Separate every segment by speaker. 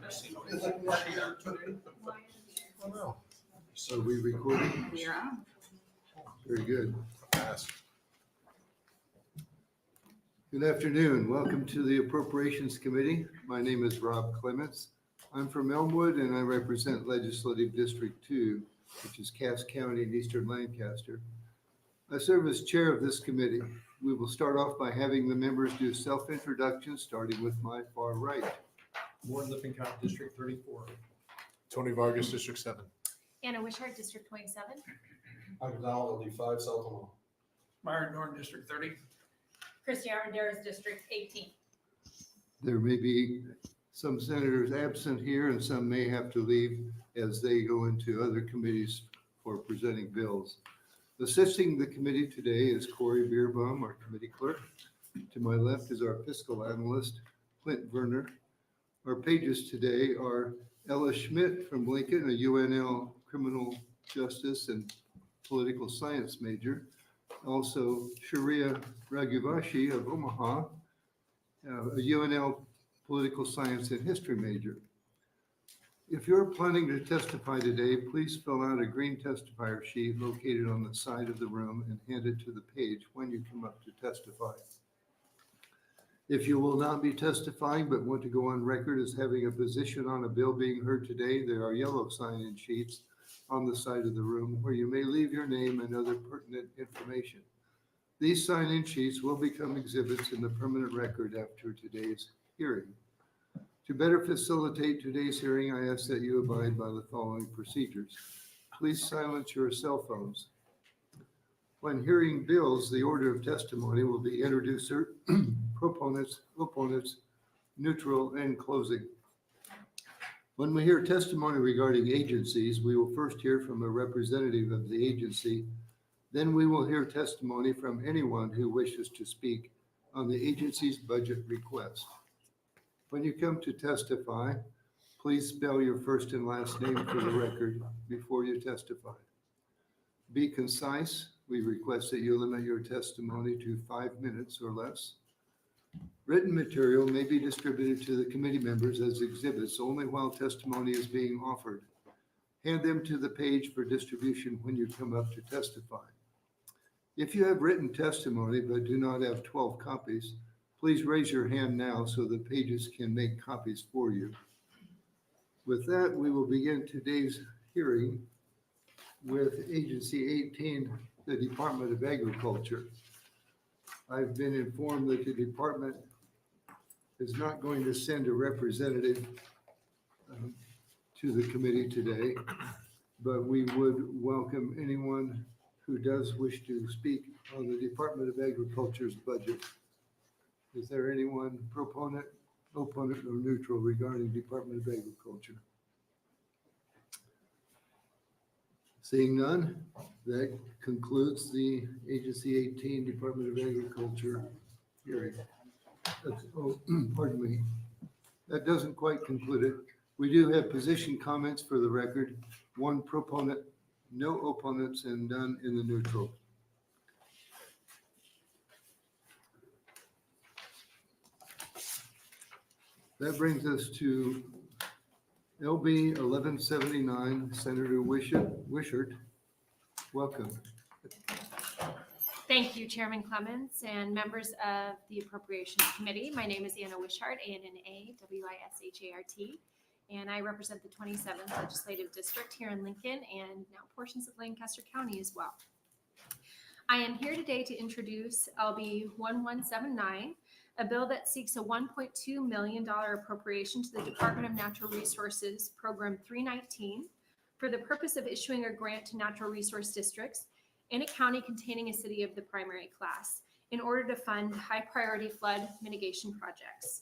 Speaker 1: Oh, no. So are we recording?
Speaker 2: We are on.
Speaker 1: Very good. Good afternoon. Welcome to the Appropriations Committee. My name is Rob Clements. I'm from Elmwood and I represent Legislative District 2, which is Cass County in eastern Lancaster. I serve as chair of this committee. We will start off by having the members do self-introductions, starting with my far right.
Speaker 3: Warren Lippincott, District 34.
Speaker 4: Tony Vargas, District 7.
Speaker 5: Anna Wishart, District 27.
Speaker 6: McDonnell, LD5, South Omaha.
Speaker 3: Myron Norton, District 30.
Speaker 2: Christy Armendariz, District 18.
Speaker 1: There may be some senators absent here and some may have to leave as they go into other committees for presenting bills. Assisting the committee today is Corey Beerbaum, our committee clerk. To my left is our fiscal analyst, Clint Werner. Our pages today are Ella Schmidt from Lincoln, a UNL criminal justice and political science major. Also, Sharia Raghuvashi of Omaha, a UNL political science and history major. If you're planning to testify today, please fill out a green testifier sheet located on the side of the room and hand it to the page when you come up to testify. If you will not be testifying but want to go on record as having a position on a bill being heard today, there are yellow sign-in sheets on the side of the room where you may leave your name and other pertinent information. These sign-in sheets will become exhibits in the permanent record after today's hearing. To better facilitate today's hearing, I ask that you abide by the following procedures. Please silence your cell phones. When hearing bills, the order of testimony will be introducer, proponents, opponents, neutral, and closing. When we hear testimony regarding agencies, we will first hear from a representative of the agency. Then we will hear testimony from anyone who wishes to speak on the agency's budget request. When you come to testify, please spell your first and last name for the record before you testify. Be concise. We request that you limit your testimony to 5 minutes or less. Written material may be distributed to the committee members as exhibits only while testimony is being offered. Hand them to the page for distribution when you come up to testify. If you have written testimony but do not have 12 copies, please raise your hand now so the pages can make copies for you. With that, we will begin today's hearing with Agency 18, the Department of Agriculture. I've been informed that the department is not going to send a representative to the committee today, but we would welcome anyone who does wish to speak on the Department of Agriculture's budget. Is there anyone proponent, opponent, or neutral regarding Department of Agriculture? Seeing none, that concludes the Agency 18 Department of Agriculture hearing. Pardon me. That doesn't quite conclude it. We do have position comments for the record. One proponent, no opponents, and none in the neutral. That brings us to LB 1179, Senator Wishart. Welcome.
Speaker 5: Thank you, Chairman Clements and members of the Appropriations Committee. My name is Anna Wishart, A-N-N-A-W-I-S-H-A-R-T, and I represent the 27th Legislative District here in Lincoln and now portions of Lancaster County as well. I am here today to introduce LB 1179, a bill that seeks a $1.2 million appropriation to the Department of Natural Resources Program 319 for the purpose of issuing a grant to natural resource districts in a county containing a city of the primary class in order to fund high priority flood mitigation projects.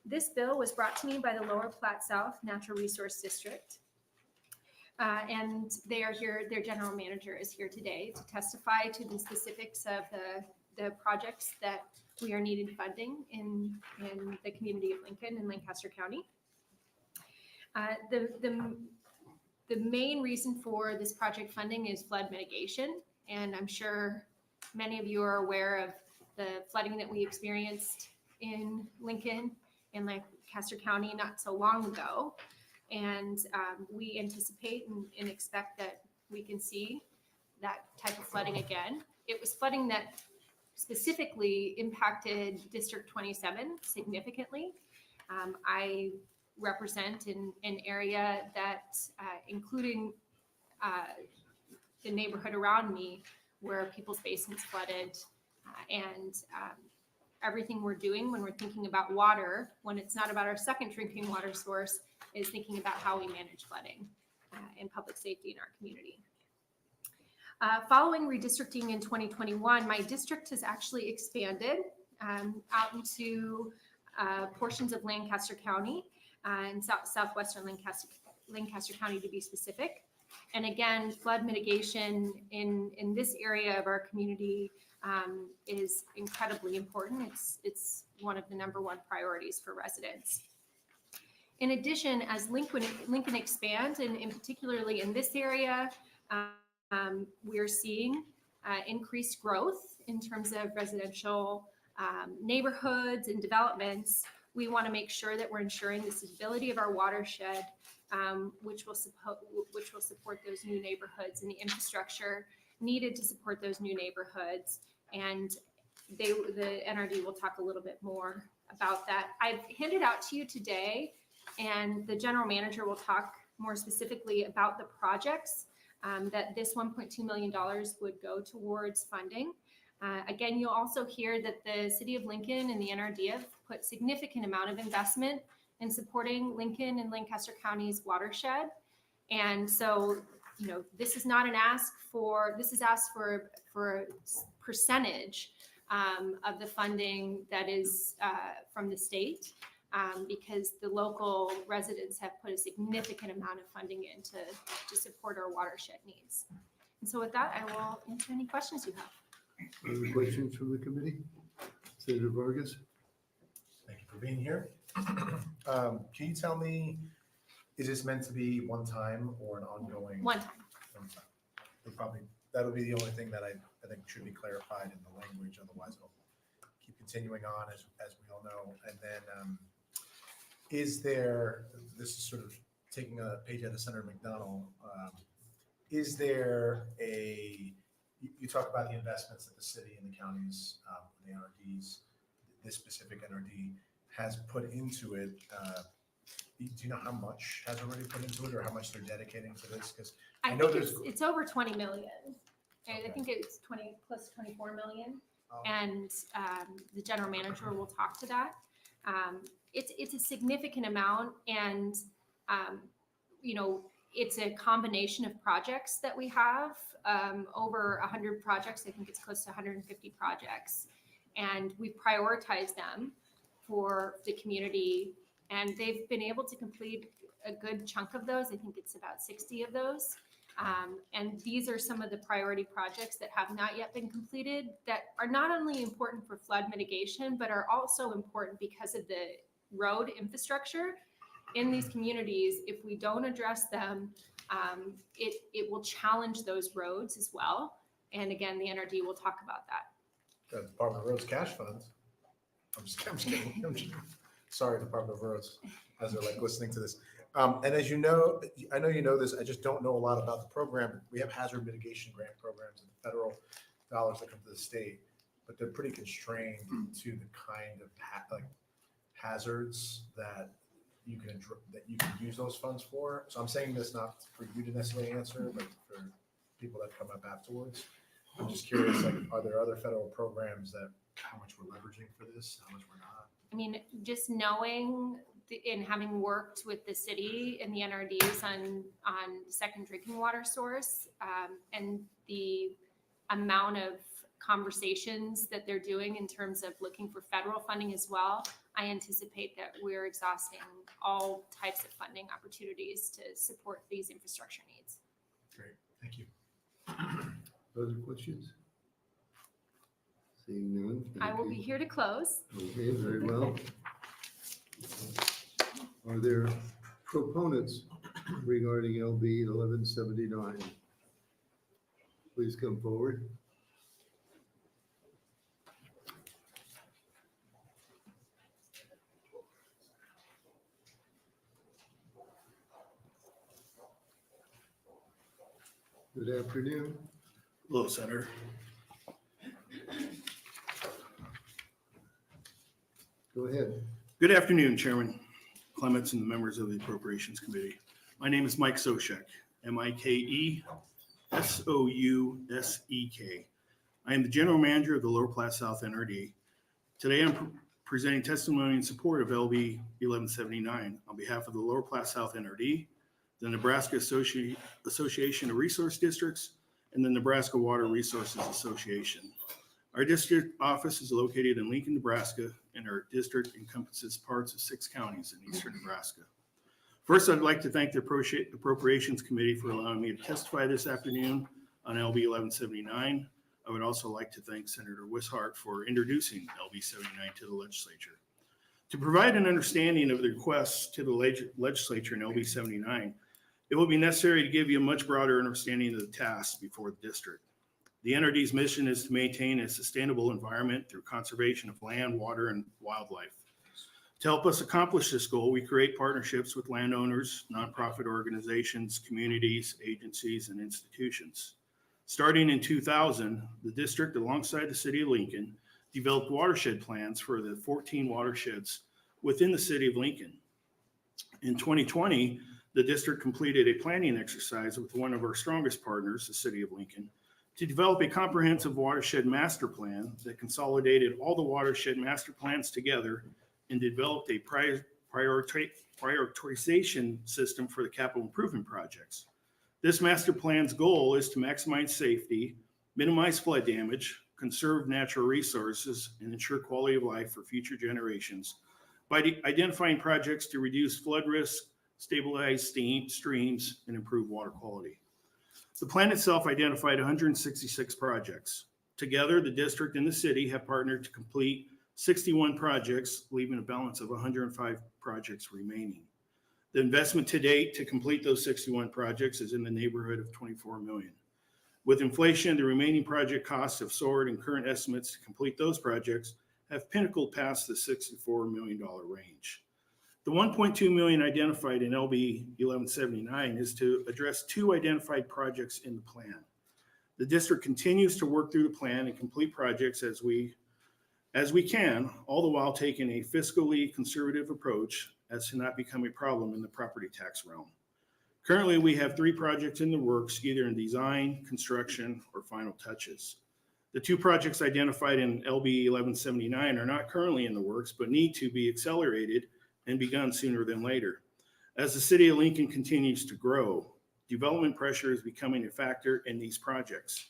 Speaker 5: This bill was brought to me by the Lower Platte South Natural Resource District. And they are here, their general manager is here today to testify to the specifics of the projects that we are needing funding in the community of Lincoln and Lancaster County. The main reason for this project funding is flood mitigation. And I'm sure many of you are aware of the flooding that we experienced in Lincoln and Lancaster County not so long ago. And we anticipate and expect that we can see that type of flooding again. It was flooding that specifically impacted District 27 significantly. I represent an area that, including the neighborhood around me, where people's basements flooded, and everything we're doing when we're thinking about water, when it's not about our second drinking water source, is thinking about how we manage flooding and public safety in our community. Following redistricting in 2021, my district has actually expanded out into portions of Lancaster County and southwestern Lancaster County to be specific. And again, flood mitigation in this area of our community is incredibly important. It's one of the #1 priorities for residents. In addition, as Lincoln expands, and in particularly in this area, we're seeing increased growth in terms of residential neighborhoods and developments. We want to make sure that we're ensuring the stability of our watershed, which will support those new neighborhoods and the infrastructure needed to support those new neighborhoods. And the NRD will talk a little bit more about that. I've handed out to you today, and the general manager will talk more specifically about the projects that this $1.2 million would go towards funding. Again, you'll also hear that the City of Lincoln and the NRD have put significant amount of investment in supporting Lincoln and Lancaster County's watershed. And so, this is not an ask for, this is asked for a percentage of the funding that is from the state, because the local residents have put a significant amount of funding in to support our watershed needs. And so with that, I will answer any questions you have.
Speaker 1: Other questions from the committee? Senator Vargas?
Speaker 4: Thank you for being here. Can you tell me, is this meant to be one time or an ongoing?
Speaker 5: One time.
Speaker 4: One time. That'll be the only thing that I think should be clarified in the language, otherwise it'll keep continuing on as we all know. And then is there, this is sort of taking a page out of Senator McDonnell, is there you talk about the investments that the city and the counties, the NRDs, this specific NRD has put into it. Do you know how much has already put into it, or how much they're dedicating to this? Because I know
Speaker 5: think it's over 20 million. And I think it's 20 plus 24 million. And the general manager will talk to that. It's a significant amount, and it's a combination of projects that we have, over 100 projects. I think it's close to 150 projects, and we prioritize them for the community, and they've been able to complete a good chunk of those. I think it's about 60 of those. And these are some of the priority projects that have not yet been completed, that are not only important for flood mitigation, but are also important because of the road infrastructure in these communities. If we don't address them, it will challenge those roads as well. And again, the NRD will talk about that.
Speaker 4: the Department of Roads cash funds. I'm just kidding. Sorry, Department of Roads, as they're like listening to this. And as you know, I know you know this, I just don't know a lot about the program. We have hazard mitigation grant programs and federal dollars that come to the state, but they're pretty constrained to the kind of hazards that you can use those funds for. So I'm saying this not for you to necessarily answer, but for people that come up afterwards. I'm just curious, are there other federal programs that how much we're leveraging for this, how much we're not?
Speaker 5: I mean, just knowing and having worked with the city and the NRDs on second drinking water source, and the amount of conversations that they're doing in terms of looking for federal funding as well, I anticipate that we're exhausting all types of funding opportunities to support these infrastructure needs.
Speaker 4: Great, thank you.
Speaker 1: Other questions? Seeing none.
Speaker 5: I
Speaker 1: thank
Speaker 5: will
Speaker 1: you.
Speaker 5: be here to close.
Speaker 1: Okay, very well. Are there proponents regarding LB 1179? Please come forward. Good afternoon.
Speaker 7: Hello, Senator.
Speaker 1: Go ahead.
Speaker 7: Good afternoon, Chairman Clements and the members of the Appropriations Committee. My name is Mike Soshek, Mikesousek. I am the General Manager of the Lower Platte South NRD. Today, I'm presenting testimony in support of LB 1179 on behalf of the Lower Platte South NRD, the Nebraska Association of Resource Districts, and the Nebraska Water Resources Association. Our district office is located in Lincoln, Nebraska, and our district encompasses parts of 6 counties in eastern Nebraska. First, I'd like to thank the Appropriations Committee for allowing me to testify this afternoon on LB 1179. I would also like to thank Senator Wishart for introducing LB 79 to the legislature. To provide an understanding of the requests to the legislature in LB 79, it will be necessary to give you a much broader understanding of the tasks before the district. The NRD's mission is to maintain a sustainable environment through conservation of land, water, and wildlife. To help us accomplish this goal, we create partnerships with landowners, nonprofit organizations, communities, agencies, and institutions. Starting in 2000, the district, alongside the city of Lincoln, developed watershed plans for the 14 watersheds within the city of Lincoln. In 2020, the district completed a planning exercise with one of our strongest partners, the city of Lincoln, to develop a comprehensive watershed master plan that consolidated all the watershed master plans together and developed a prioritization system for the capital improvement projects. This master plan's goal is to maximize safety, minimize flood damage, conserve natural resources, and ensure quality of life for future generations by identifying projects to reduce flood risk, stabilize streams, and improve water quality. The plan itself identified 166 projects. Together, the district and the city have partnered to complete 61 projects, leaving a balance of 105 projects remaining. The investment to date to complete those 61 projects is in the neighborhood of $24 million. With inflation, the remaining project costs have soared, and current estimates to complete those projects have pinnacled past the $64 million range. The $1.2 million identified in LB 1179 is to address 2 identified projects in the plan. The district continues to work through the plan and complete projects as we can, all the while taking a fiscally conservative approach as to not become a problem in the property tax realm. Currently, we have 3 projects in the works, either in design, construction, or final touches. The 2 projects identified in LB 1179 are not currently in the works, but need to be accelerated and begun sooner than later. As the city of Lincoln continues to grow, development pressure is becoming a factor in these projects.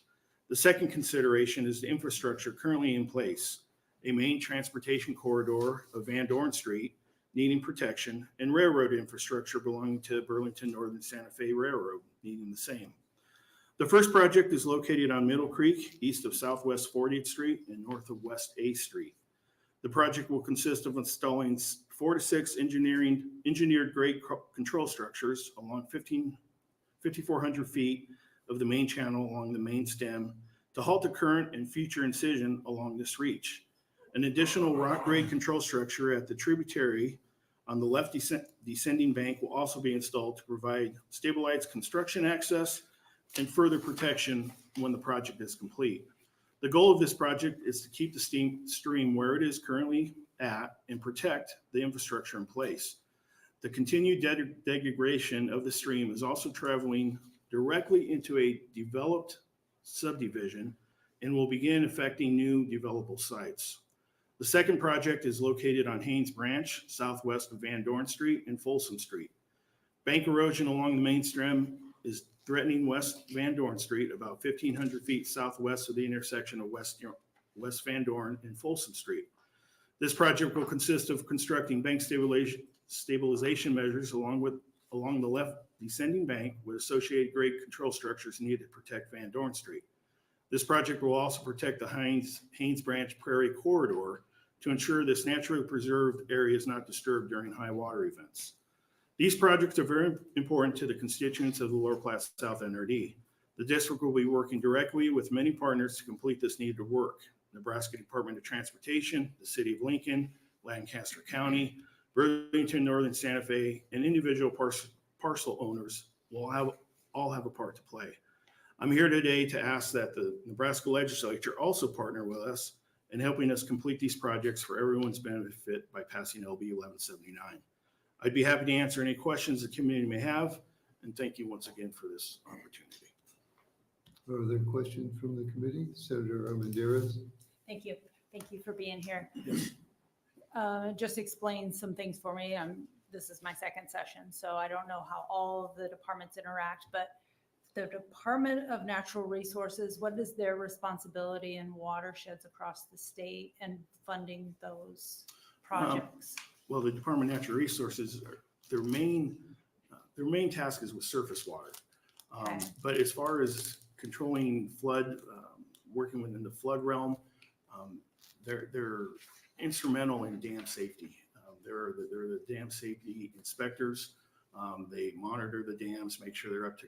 Speaker 7: The second consideration is the infrastructure currently in place, a main transportation corridor of Van Dorn Street needing protection, and railroad infrastructure belonging to Burlington Northern Santa Fe Railroad needing the same. The first project is located on Middle Creek, east of Southwest 40th Street and north of West 8th Street. The project will consist of installing 4 to 6 engineered grade control structures along 5,400 feet of the main channel along the main stem to halt the current and future incision along this reach. An additional rock grade control structure at the tributary on the left descending bank will also be installed to provide stabilized construction access and further protection when the project is complete. The goal of this project is to keep the stream where it is currently at and protect the infrastructure in place. The continued degradation of the stream is also traveling directly into a developed subdivision and will begin affecting new developable sites. The second project is located on Haynes Branch, southwest of Van Dorn Street and Folsom Street. Bank erosion along the main stem is threatening West Van Dorn Street about 1,500 feet southwest of the intersection of West Van Dorn and Folsom Street. This project will consist of constructing bank stabilization measures along the left descending bank with associated grade control structures needed to protect Van Dorn Street. This project will also protect the Haynes Branch Prairie Corridor to ensure this naturally preserved area is not disturbed during high water events. These projects are very important to the constituents of the Lower Platte South NRD. The district will be working directly with many partners to complete this needed work. Nebraska Department of Transportation, the City of Lincoln, Lancaster County, Burlington Northern Santa Fe, and individual parcel owners will all have a part to play. I'm here today to ask that the Nebraska Legislature also partner with us in helping us complete these projects for everyone's benefit by passing LB 1179. I'd be happy to answer any questions the community may have, and thank you once again for this opportunity.
Speaker 1: Are there questions from the committee? Senator Armendariz?
Speaker 2: Thank you. Thank you for being here. Just explain some things for me. This is my second session, so I don't know how all of the departments interact, but the Department of Natural Resources, what is their responsibility in watersheds across the state and funding those projects?
Speaker 7: Well, the Department of Natural Resources, their main task is with surface water.
Speaker 2: Okay.
Speaker 7: But as far as controlling flood, working within the flood realm, they're instrumental in dam safety. They're the dam safety inspectors. They monitor the dams, make sure they're up to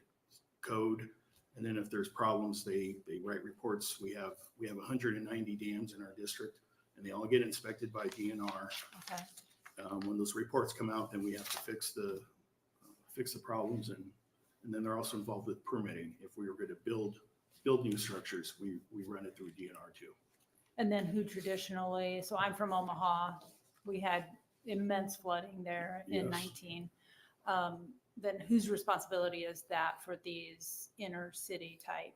Speaker 7: code. And then if there's problems, they write reports. We have 190 dams in our district, and they all get inspected by DNR.
Speaker 2: Okay.
Speaker 7: When those reports come out, then we have to fix the problems, and then they're also involved with permitting. If we were going to build new structures, we run it through DNR too.
Speaker 2: And then who traditionally, so I'm from Omaha, we had immense flooding there in
Speaker 7: Yes.
Speaker 2: 19. Then whose responsibility is that for these inner city type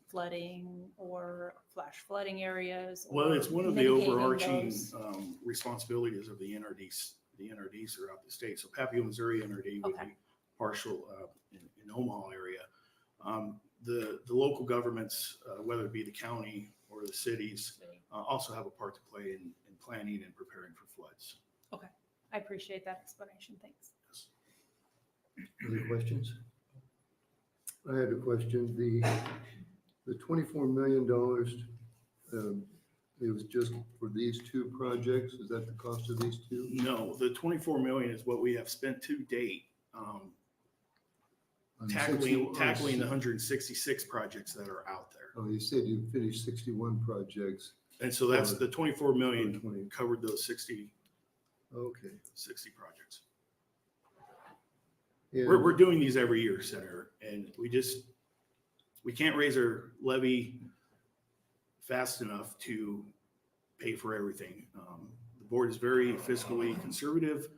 Speaker 2: flooding or flash flooding areas?
Speaker 7: Well,
Speaker 2: or
Speaker 7: it's one of the
Speaker 2: mitigating
Speaker 7: overarching
Speaker 2: those?
Speaker 7: responsibilities of the NRDs. The NRDs throughout the state. So Papio, Missouri NRD would
Speaker 2: Okay.
Speaker 7: be partial in Omaha area. The local governments, whether it be the county or the cities, also have a part to play in planning and preparing for floods.
Speaker 2: I appreciate that explanation. Thanks.
Speaker 1: Other questions? I had a question. The $24 million, it was just for these two projects? Is that the cost of these two?
Speaker 7: No, the 24 million is what we have spent to date,
Speaker 1: On
Speaker 7: tackling
Speaker 1: 60
Speaker 7: the 166 projects that are out there.
Speaker 1: Oh, you said you finished 61 projects.
Speaker 7: And so that's the 24
Speaker 1: for
Speaker 7: million
Speaker 1: 20.
Speaker 7: covered those 60
Speaker 1: Okay.
Speaker 7: projects.
Speaker 1: And-
Speaker 7: We're doing these every year, Senator, and we can't raise our levy fast enough to pay for everything. The board is very fiscally conservative.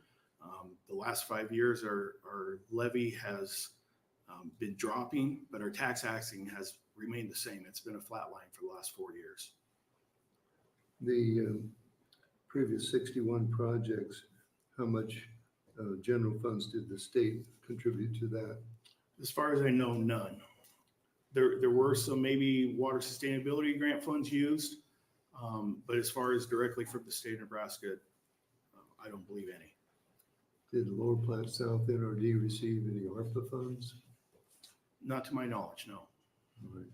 Speaker 7: The last 5 years, our levy has been dropping, but our tax asking has remained the same. It's been a flat line for the last 4 years.
Speaker 1: The previous 61 projects, how much general funds did the state contribute to that?
Speaker 7: As far as I know, none. There were some maybe water sustainability grant funds used, but as far as directly from the state of Nebraska, I don't believe any.
Speaker 1: Did Lower Platte South NRD receive any ARPA funds?
Speaker 7: Not to my knowledge, no.
Speaker 1: All right.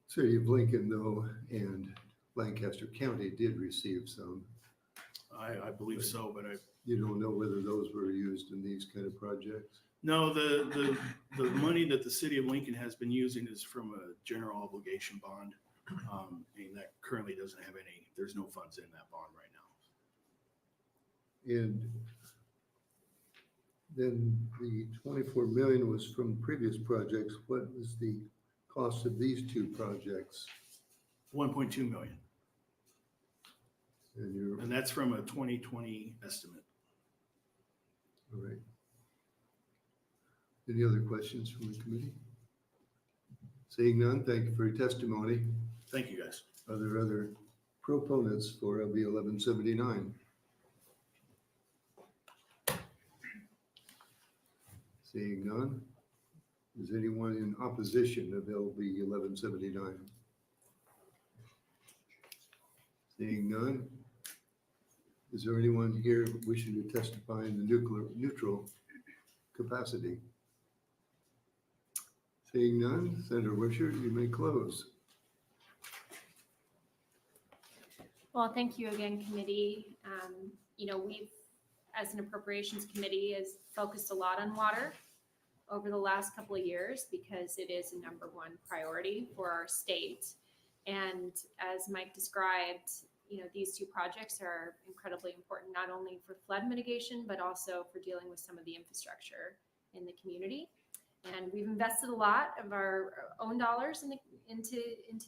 Speaker 1: City of Lincoln, though, and Lancaster County did receive some.
Speaker 7: I believe so, but
Speaker 1: You don't know whether those were used in these kind of projects?
Speaker 7: no, the money that the city of Lincoln has been using is from a general obligation bond. And that currently doesn't have any, there's no funds in that bond right now.
Speaker 1: And then the 24 million was from previous projects. What was the cost of these two projects?
Speaker 7: 1.2 million,
Speaker 1: And you're,
Speaker 7: and that's from a 2020 estimate.
Speaker 1: all right. Any other questions from the committee? Seeing none, thank you for your testimony.
Speaker 7: Thank you, guys.
Speaker 1: Are there other proponents for LB 1179? Seeing none, is anyone in opposition of LB 1179? Seeing none, is there anyone here wishing to testify in the neutral capacity? Seeing none, Senator Wishart, you may close.
Speaker 5: Well, thank you again, committee. We've, as an appropriations committee, has focused a lot on water over the last couple of years because it is a number one priority for our state. And as Mike described, these two projects are incredibly important, not only for flood mitigation, but also for dealing with some of the infrastructure in the community. And we've invested a lot of our own dollars into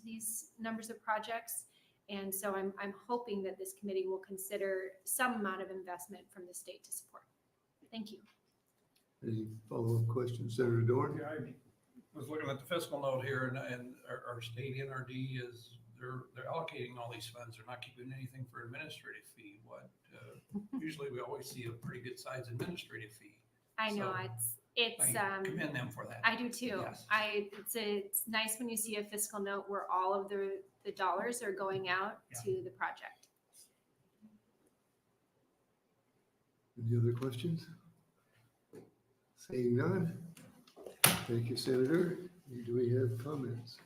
Speaker 5: these numbers of projects. And so I'm hoping that this committee will consider some amount of investment from the state to support. Thank you.
Speaker 1: Any follow-up questions, Senator Dorn?
Speaker 3: Yeah, I was looking at the fiscal note here and our state NRD is, they're allocating all these funds. They're not keeping anything for administrative fee. What, usually we always see a pretty good sized administrative fee.
Speaker 5: I know
Speaker 3: So,
Speaker 5: it's
Speaker 3: I commend them for that.
Speaker 5: I do too.
Speaker 3: Yes.
Speaker 5: It's nice when you see a fiscal note where all of the dollars are going out to the project.
Speaker 1: Any other questions? Seeing none. Thank you, Senator. Do we have comments?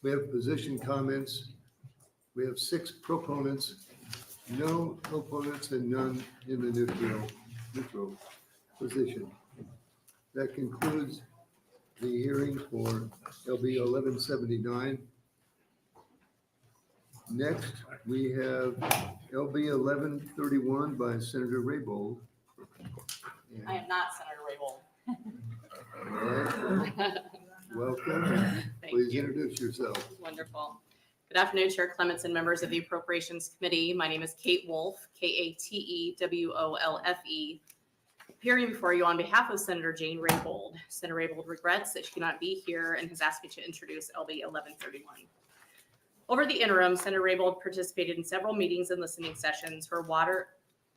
Speaker 1: We have position comments. We have 6 proponents, no opponents, and none in the neutral position. That concludes the hearing for LB 1179. Next, we have LB 1131 by Senator Raybould.
Speaker 8: I am not Senator Raybould.
Speaker 1: All right. Welcome.
Speaker 8: Thank
Speaker 1: Please
Speaker 8: you.
Speaker 1: introduce yourself.
Speaker 8: Wonderful. Good afternoon, Chair Clements and members of the Appropriations Committee. My name is Kate Wolf, Katewolfe, appearing before you on behalf of Senator Jane Raybould. Senator Raybould regrets that she cannot be here and has asked me to introduce LB 1131. Over the interim, Senator Raybould participated in several meetings and listening sessions where water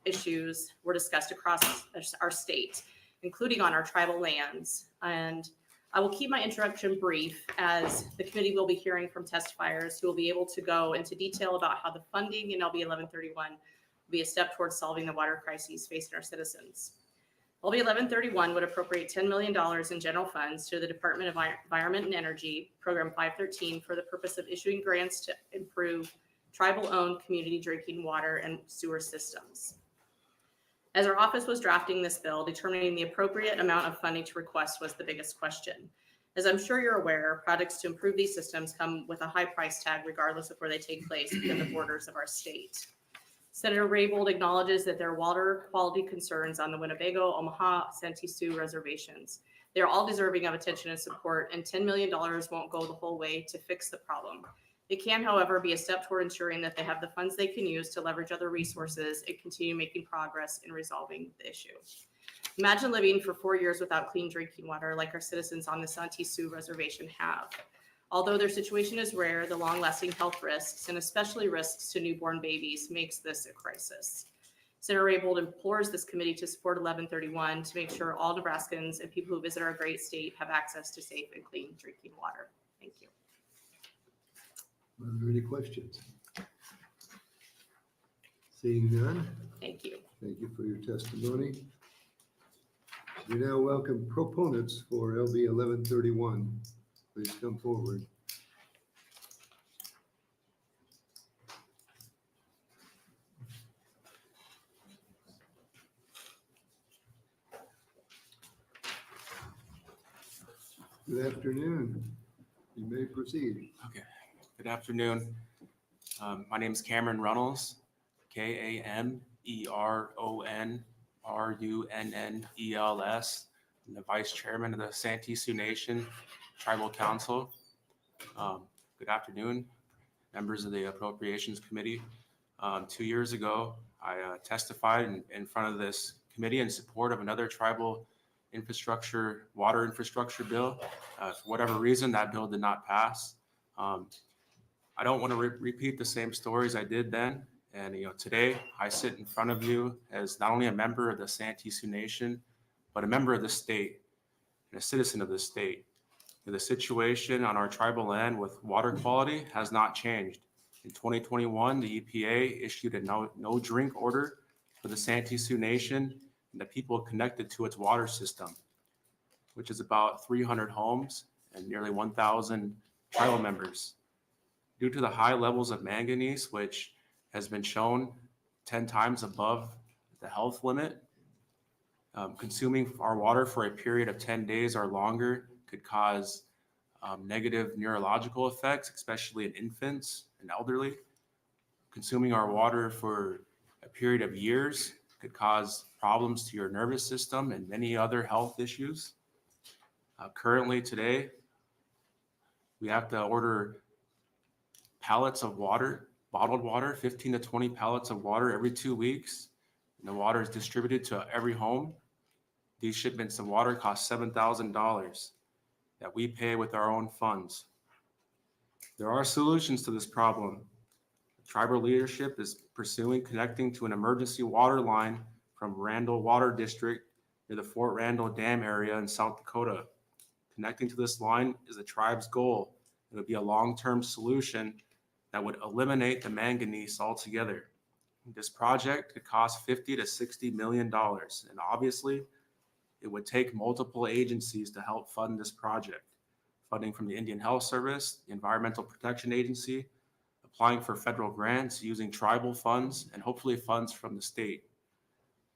Speaker 8: issues were discussed across our state, including on our tribal lands. And I will keep my introduction brief as the committee will be hearing from testifiers who will be able to go into detail about how the funding in LB 1131 will be a step towards solving the water crises facing our citizens. LB 1131 would appropriate $10 million in general funds to the Department of Environment and Energy, Program 513, for the purpose of issuing grants to improve tribal-owned community drinking water and sewer systems. As our office was drafting this bill, determining the appropriate amount of funding to request was the biggest question. As I'm sure you're aware, projects to improve these systems come with a high price tag regardless of where they take place within the borders of our state. Senator Raybould acknowledges that there are water quality concerns on the Winnebago, Omaha, Santee Sioux reservations. They are all deserving of attention and support, and $10 million won't go the whole way to fix the problem. It can, however, be a step toward ensuring that they have the funds they can use to leverage other resources and continue making progress in resolving the issue. Imagine living for 4 years without clean drinking water like our citizens on the Santee Sioux reservation have. Although their situation is rare, the long-lasting health risks, and especially risks to newborn babies, makes this a crisis. Senator Raybould implores this committee to support 1131 to make sure all Nebraskans and people who visit our great state have access to safe and clean drinking water. Thank you.
Speaker 1: Are there any questions? Seeing none,
Speaker 8: Thank you.
Speaker 1: thank you for your testimony. We now welcome proponents for LB 1131. Please come forward. Good afternoon. You may proceed.
Speaker 9: Okay, good afternoon. My name is Cameron Runnels, KAMERONRUNNELS. I'm the Vice Chairman of the Santee Sioux Nation Tribal Council. Good afternoon, members of the Appropriations Committee. 2 years ago, I testified in front of this committee in support of another tribal water infrastructure bill. For whatever reason, that bill did not pass. I don't want to repeat the same stories I did then. And today I sit in front of you as not only a member of the Santee Sioux Nation, but a member of the state and a citizen of the state. The situation on our tribal land with water quality has not changed. In 2021, the EPA issued a no drink order for the Santee Sioux Nation and the people connected to its water system, which is about 300 homes and nearly 1,000 tribal members. Due to the high levels of manganese, which has been shown 10 times above the health limit, consuming our water for a period of 10 days or longer could cause negative neurological effects, especially in infants and elderly. Consuming our water for a period of years could cause problems to your nervous system and many other health issues. Currently today, we have to order pallets of water, bottled water, 15 to 20 pallets of water every 2 weeks. And the water is distributed to every home. These shipments of water cost $7,000 that we pay with our own funds. There are solutions to this problem. Tribal leadership is pursuing connecting to an emergency water line from Randall Water District near the Fort Randall Dam area in South Dakota. Connecting to this line is the tribe's goal. It would be a long-term solution that would eliminate the manganese altogether. This project could cost $50 to $60 million, and obviously, it would take multiple agencies to help fund this project. Funding from the Indian Health Service, the Environmental Protection Agency, applying for federal grants using tribal funds, and hopefully funds from the state.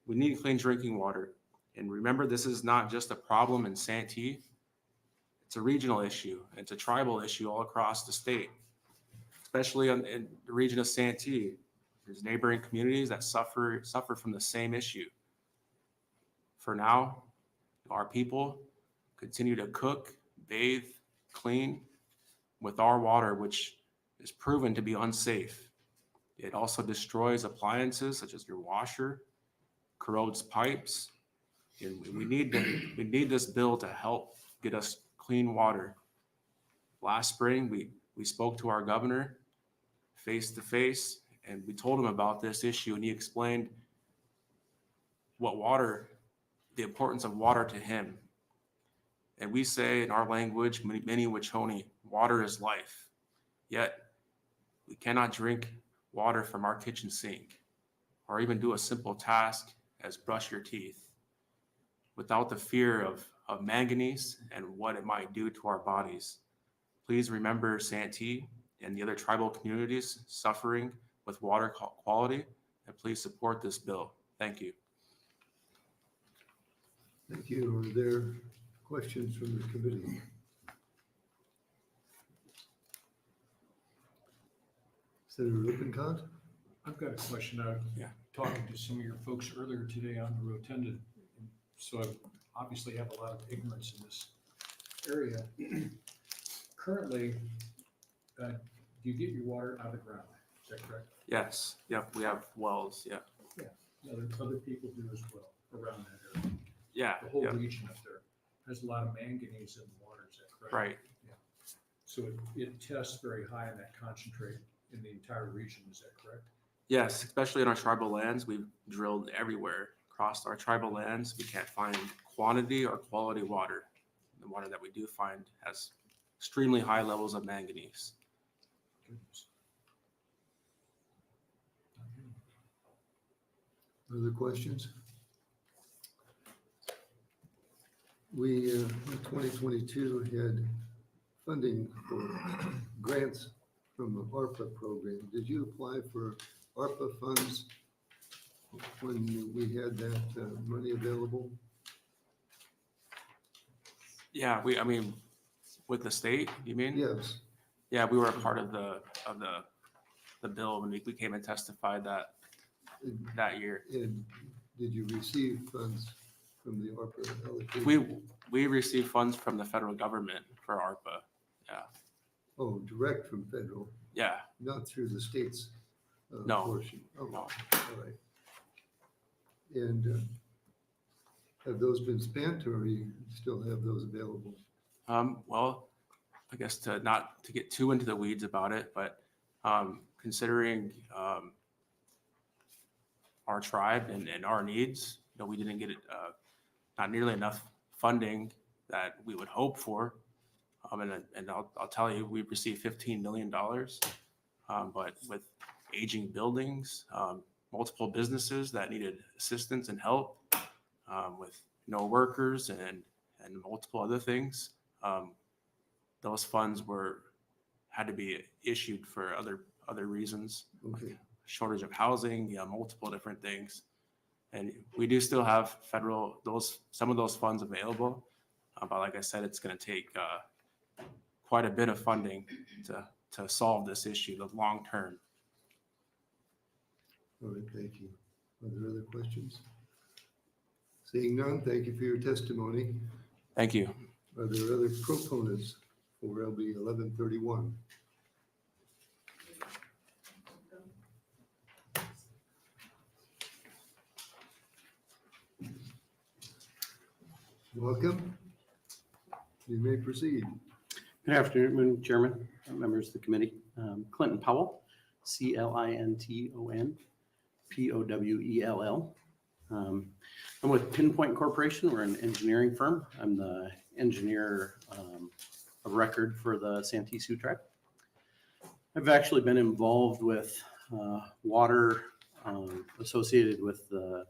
Speaker 9: We need clean drinking water. And remember, this is not just a problem in Santee. It's a regional issue. It's a tribal issue all across the state, especially in the region of Santee. There's neighboring communities that suffer from the same issue. For now, our people continue to cook, bathe, clean with our water, which is proven to be unsafe. It also destroys appliances such as your washer, corrodes pipes, and we need this bill to help get us clean water. Last spring, we spoke to our governor face to face, and we told him about this issue, and he explained the importance of water to him. And we say in our language, many Wachoni, water is life. Yet we cannot drink water from our kitchen sink or even do a simple task as brush your teeth without the fear of manganese and what it might do to our bodies. Please remember Santee and the other tribal communities suffering with water quality, and please support this bill. Thank you.
Speaker 1: Thank you. Are there questions from the committee? Senator Lippincott?
Speaker 3: I've got a question. I was talking to some of your folks earlier today on the rotunda, so I obviously have a lot of ignorance in this area. Currently, do you get your water out of the ground? Is that correct?
Speaker 9: Yes. Yep. We have wells. Yeah.
Speaker 3: Other people do as well around that area.
Speaker 9: Yeah.
Speaker 3: The whole
Speaker 9: Yeah.
Speaker 3: region up there has a lot of manganese in the water. Is that correct?
Speaker 9: Right.
Speaker 3: So it tests very high in that concentrate in the entire region. Is that correct?
Speaker 9: Yes, especially in our tribal lands. We've drilled everywhere across our tribal lands. We can't find quantity or quality water. The water that we do find has extremely high levels of manganese.
Speaker 3: Goodness.
Speaker 1: Other questions? We, in 2022, had funding for grants from the ARPA program. Did you apply for ARPA funds when we had that money available?
Speaker 9: Yeah, with the state, you mean?
Speaker 1: Yes.
Speaker 9: Yeah, we were a part of the bill when we came and testified that year.
Speaker 1: And did you receive funds from the ARPA allocation?
Speaker 9: We received funds from the federal government for ARPA. Yeah.
Speaker 1: Oh, direct from federal,
Speaker 9: Yeah.
Speaker 1: not through the state's
Speaker 9: No.
Speaker 1: portion? Oh,
Speaker 9: No.
Speaker 1: all right. And have those been spent, or you still have those available?
Speaker 9: Well, I guess not to get too into the weeds about it, but considering our tribe and our needs, we didn't get not nearly enough funding that we would hope for. And I'll tell you, we've received $15 million, but with aging buildings, multiple businesses that needed assistance and help, with no workers and multiple other things, those funds had to be issued for other reasons,
Speaker 1: Okay.
Speaker 9: shortage of housing, multiple different things. And we do still have some of those funds available, but like I said, it's going to take quite a bit of funding to solve this issue, the long term.
Speaker 1: All right, thank you. Are there other questions? Seeing none, thank you for your testimony.
Speaker 9: Thank you.
Speaker 1: Are there other proponents for LB 1131? Welcome. You may proceed.
Speaker 10: Good afternoon, Chairman, members of the committee. Clinton Powell, Clinton Powell. I'm with Pinpoint Corporation. We're an engineering firm. I'm the engineer of record for the Santee Sioux tribe. I've actually been involved with water associated with the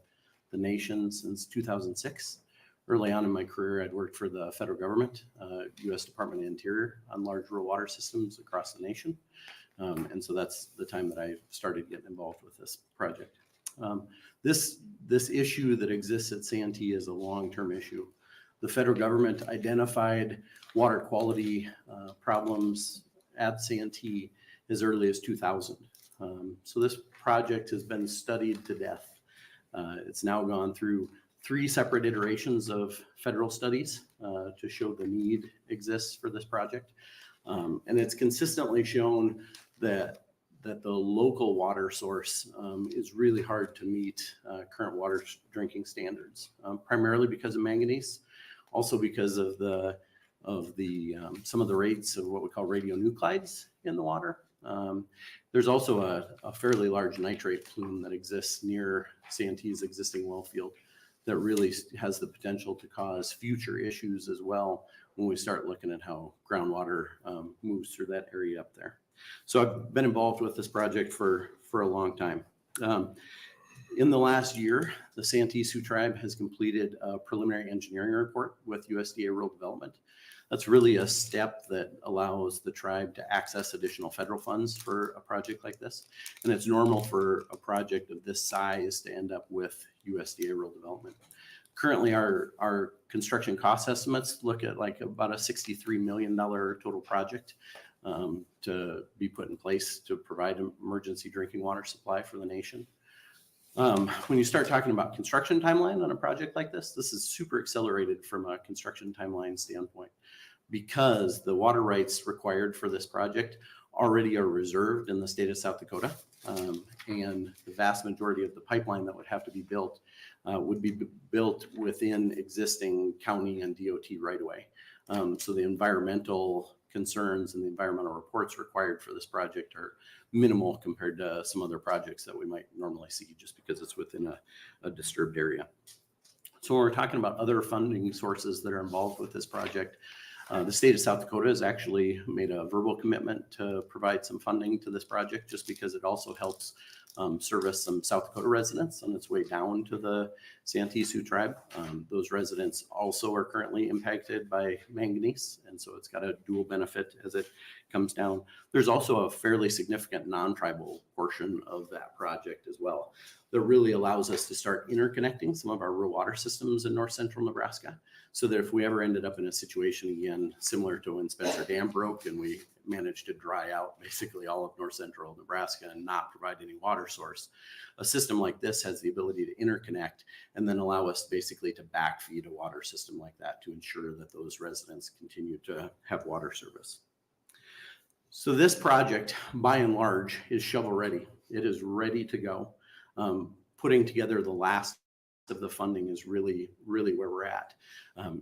Speaker 10: nation since 2006. Early on in my career, I'd worked for the federal government, U.S. Department of Interior, on large rural water systems across the nation. And so that's the time that I started getting involved with this project. This issue that exists at Santee is a long-term issue. The federal government identified water quality problems at Santee as early as 2000. So this project has been studied to death. It's now gone through 3 separate iterations of federal studies to show the need exists for this project. And it's consistently shown that the local water source is really hard to meet current water drinking standards, primarily because of manganese, also because of some of the rates of what we call radionuclides in the water. There's also a fairly large nitrate plume that exists near Santee's existing well field that really has the potential to cause future issues as well when we start looking at how groundwater moves through that area up there. So I've been involved with this project for a long time. In the last year, the Santee Sioux tribe has completed a preliminary engineering report with USDA Rural Development. That's really a step that allows the tribe to access additional federal funds for a project like this. And it's normal for a project of this size to end up with USDA Rural Development. Currently, our construction cost estimates look at like about a $63 million total project to be put in place to provide an emergency drinking water supply for the nation. When you start talking about construction timeline on a project like this is super accelerated from a construction timeline standpoint because the water rights required for this project already are reserved in the state of South Dakota. And the vast majority of the pipeline that would have to be built would be built within existing county and DOT right-of-way. So the environmental concerns and the environmental reports required for this project are minimal compared to some other projects that we might normally see just because it's within a disturbed area. So when we're talking about other funding sources that are involved with this project, the state of South Dakota has actually made a verbal commitment to provide some funding to this project just because it also helps service some South Dakota residents on its way down to the Santee Sioux tribe. Those residents also are currently impacted by manganese, and so it's got a dual benefit as it comes down. There's also a fairly significant non-tribal portion of that project as well that really allows us to start interconnecting some of our rural water systems in north central Nebraska, so that if we ever ended up in a situation again similar to when Spencer Dam broke and we managed to dry out basically all of north central Nebraska and not provide any water source, a system like this has the ability to interconnect and then allow us basically to backfeed a water system like that to ensure that those residents continue to have water service. So this project, by and large, is shovel ready. It is ready to go. Putting together the last of the funding is really where we're at.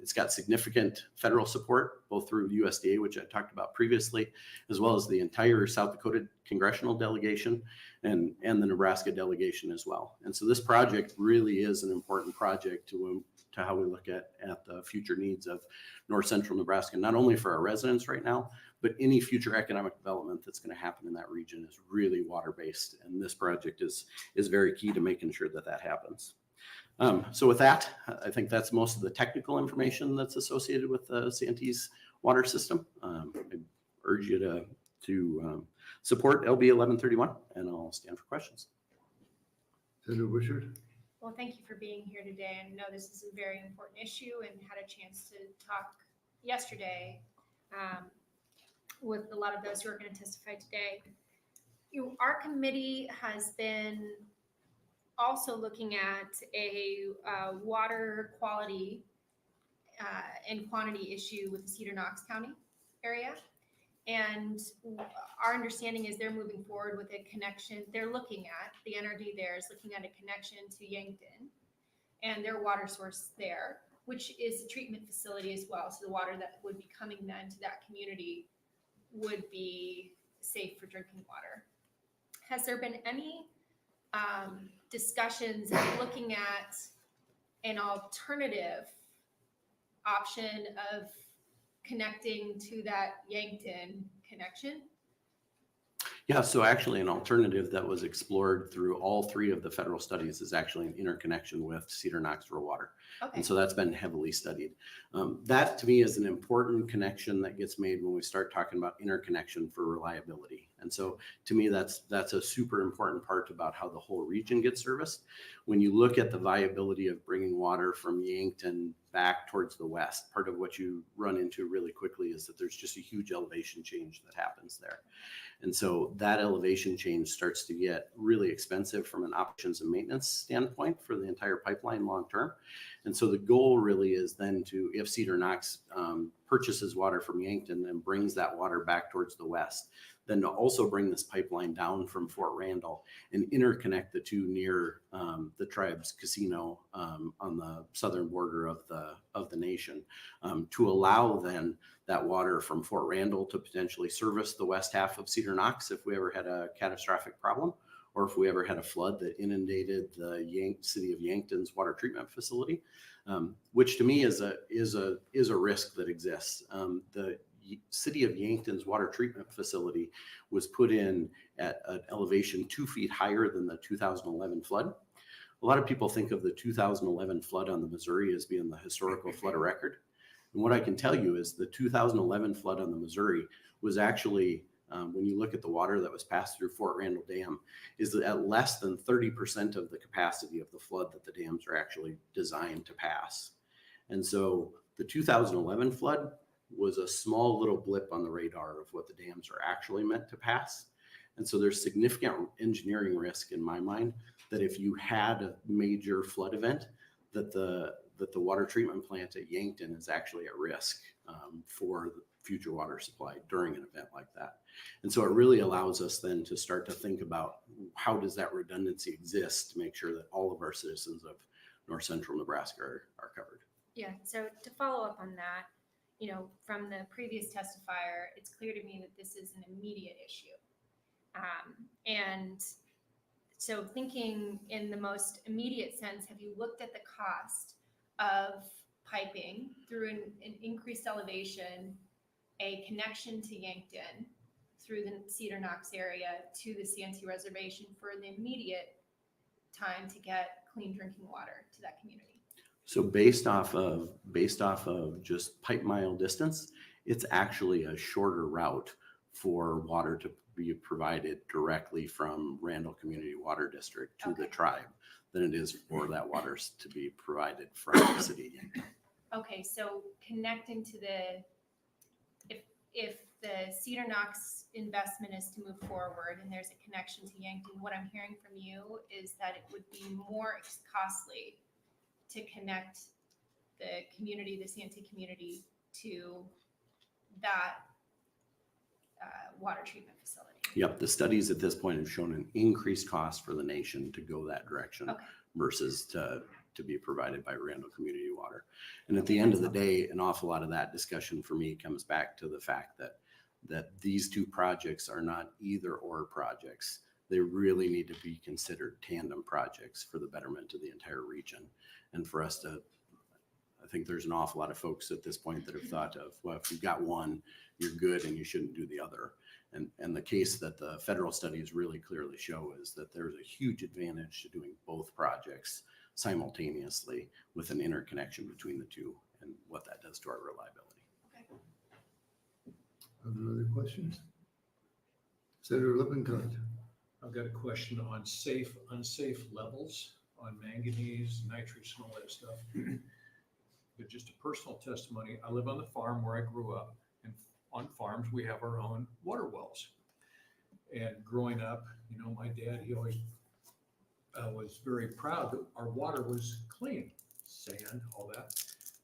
Speaker 10: It's got significant federal support, both through USDA, which I talked about previously, as well as the entire South Dakota congressional delegation and the Nebraska delegation as well. And so this project really is an important project to how we look at the future needs of north central Nebraska, not only for our residents right now, but any future economic development that's going to happen in that region is really water-based. And this project is very key to making sure that that happens. So with that, I think that's most of the technical information that's associated with the Santee's water system. I urge you to support LB 1131, and I'll stand for questions.
Speaker 1: Senator Wishart?
Speaker 5: Well, thank you for being here today. I know this is a very important issue and had a chance to talk yesterday with a lot of those who are going to testify today. Our committee has been also looking at a water quality and quantity issue with the Cedar Knox County area. And our understanding is they're moving forward with a connection. They're looking at, the NRD there is looking at a connection to Yankton and their water source there, which is a treatment facility as well. So the water that would be coming then to that community would be safe for drinking water. Has there been any discussions of looking at an alternative option of connecting to that Yankton connection?
Speaker 10: Yeah, so actually an alternative that was explored through all three of the federal studies is actually an interconnection with Cedar Knox Rural Water.
Speaker 5: Okay,
Speaker 10: And so that's been heavily studied. That to me is an important connection that gets made when we start talking about interconnection for reliability. And so to me, that's a super important part about how the whole region gets serviced. When you look at the viability of bringing water from Yankton back towards the west, part of what you run into really quickly is that there's just a huge elevation change that happens there. And so that elevation change starts to get really expensive from an operations and maintenance standpoint for the entire pipeline long term. And so the goal really is then to, if Cedar Knox purchases water from Yankton and brings that water back towards the west, then to also bring this pipeline down from Fort Randall and interconnect the two near the tribe's casino on the southern border of the nation, to allow then that water from Fort Randall to potentially service the west half of Cedar Knox if we ever had a catastrophic problem, or if we ever had a flood that inundated the city of Yankton's water treatment facility, which to me is a risk that exists. The city of Yankton's water treatment facility was put in at an elevation 2 feet higher than the 2011 flood. A lot of people think of the 2011 flood on the Missouri as being the historical flood of record. And what I can tell you is the 2011 flood on the Missouri was actually, when you look at the water that was passed through Fort Randall Dam, is at less than 30% of the capacity of the flood that the dams are actually designed to pass. And so the 2011 flood was a small little blip on the radar of what the dams are actually meant to pass. And so there's significant engineering risk in my mind that if you had a major flood event, that the water treatment plant at Yankton is actually at risk for the future water supply during an event like that. And so it really allows us then to start to think about how does that redundancy exist to make sure that all of our citizens of north central Nebraska are covered.
Speaker 5: Yeah, so to follow up on that, from the previous testifier, it's clear to me that this is an immediate issue. And so thinking in the most immediate sense, have you looked at the cost of piping through an increased elevation, a connection to Yankton through the Cedar Knox area to the CNT reservation for the immediate time to get clean drinking water to that community?
Speaker 10: So based off of just pipe mile distance, it's actually a shorter route for water to be provided directly from Randall Community Water District to the tribe than it is for that water to be provided from the city of Yankton.
Speaker 5: Okay, so connecting to if the Cedar Knox investment is to move forward and there's a connection to Yankton, what I'm hearing from you is that it would be more costly to connect the community, the CNT community, to that water treatment facility.
Speaker 10: Yep, the studies at this point have shown an increased cost for the nation to go that direction versus to be provided by Randall Community Water. And at the end of the day, an awful lot of that discussion for me comes back to the fact that these two projects are not either or projects. They really need to be considered tandem projects for the betterment of the entire region. And for us to, I think there's an awful lot of folks at this point that have thought of, well, if you've got one, you're good and you shouldn't do the other. And the case that the federal studies really clearly show is that there's a huge advantage to doing both projects simultaneously with an interconnection between the two and what that does to our reliability.
Speaker 1: Are there other questions? Senator Lippincott.
Speaker 3: I've got a question on safe, unsafe levels on manganese, nitrates, and all that stuff. But just a personal testimony, I live on the farm where I grew up, and on farms we have our own water wells. And growing up, my dad, he always was very proud that our water was clean, sand, all that.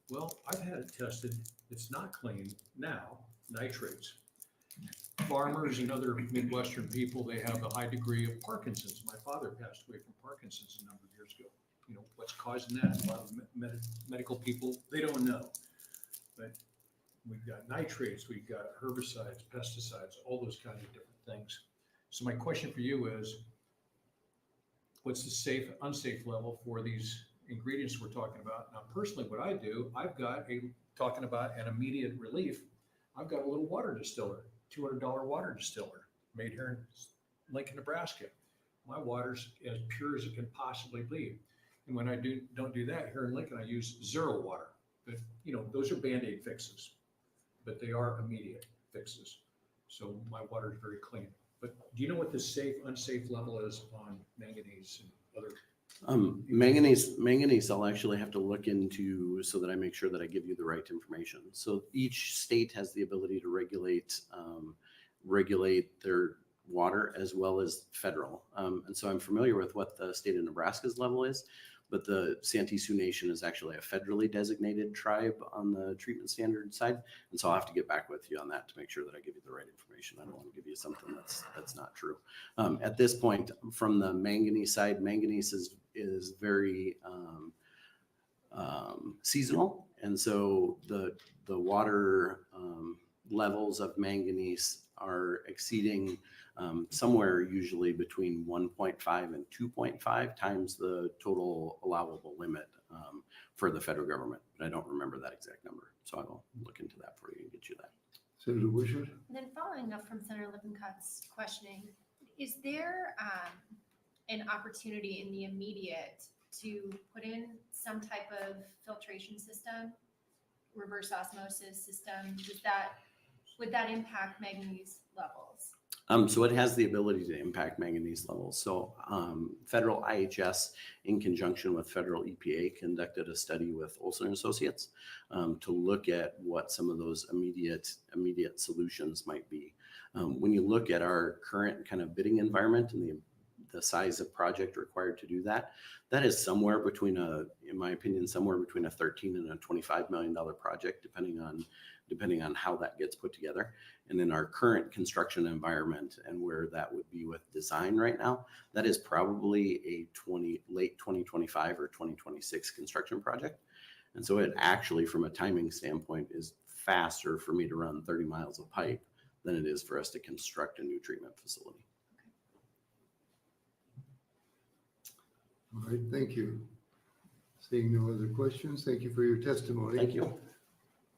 Speaker 11: Well, I've had it tested. It's not clean now, nitrates. Farmers and other Midwestern people, they have a high degree of Parkinson's. My father passed away from Parkinson's a number of years ago. You know, what's causing that? A lot of medical people, they don't know. But we've got nitrates, we've got herbicides, pesticides, all those kinds of different things. So my question for you is, what's the safe, unsafe level for these ingredients we're talking about? Now, personally, what I do, talking about an immediate relief, I've got a little water distiller, $200 water distiller made here in Lincoln, Nebraska. My water's as pure as it can possibly be. And when I don't do that here in Lincoln, I use zero water. But, you know, those are Band-Aid fixes, but they are immediate fixes. So my water is very clean. But do you know what the safe, unsafe level is on manganese and other?
Speaker 10: Manganese, I'll actually have to look into so that I make sure that I give you the right information. So each state has the ability to regulate their water as well as federal. And so I'm familiar with what the state of Nebraska's level is, but the Santee Sioux Nation is actually a federally designated tribe on the treatment standard side. And so I'll have to get back with you on that to make sure that I give you the right information. I don't want to give you something that's not true. At this point, from the manganese side, manganese is very seasonal. And so the water levels of manganese are exceeding somewhere usually between 1.5 and 2.5 times the total allowable limit for the federal government. But I don't remember that exact number. So I will look into that for you and get you that.
Speaker 1: Senator Wishart?
Speaker 5: And then following up from Senator Lippincot's questioning, is there an opportunity in the immediate to put in some type of filtration system, reverse osmosis system? Would that impact manganese levels?
Speaker 10: So it has the ability to impact manganese levels. So federal IHS, in conjunction with federal EPA, conducted a study with Olson Associates to look at what some of those immediate solutions might be. When you look at our current kind of bidding environment and the size of project required to do that, that is somewhere between in my opinion, somewhere between a $13 and a $25 million project, depending on how that gets put together. And in our current construction environment and where that would be with design right now, that is probably a late 2025 or 2026 construction project. And so it actually, from a timing standpoint, is faster for me to run 30 miles of pipe than it is for us to construct a new treatment facility.
Speaker 1: All right, thank you. Seeing no other questions, thank you for your testimony.
Speaker 10: Thank you.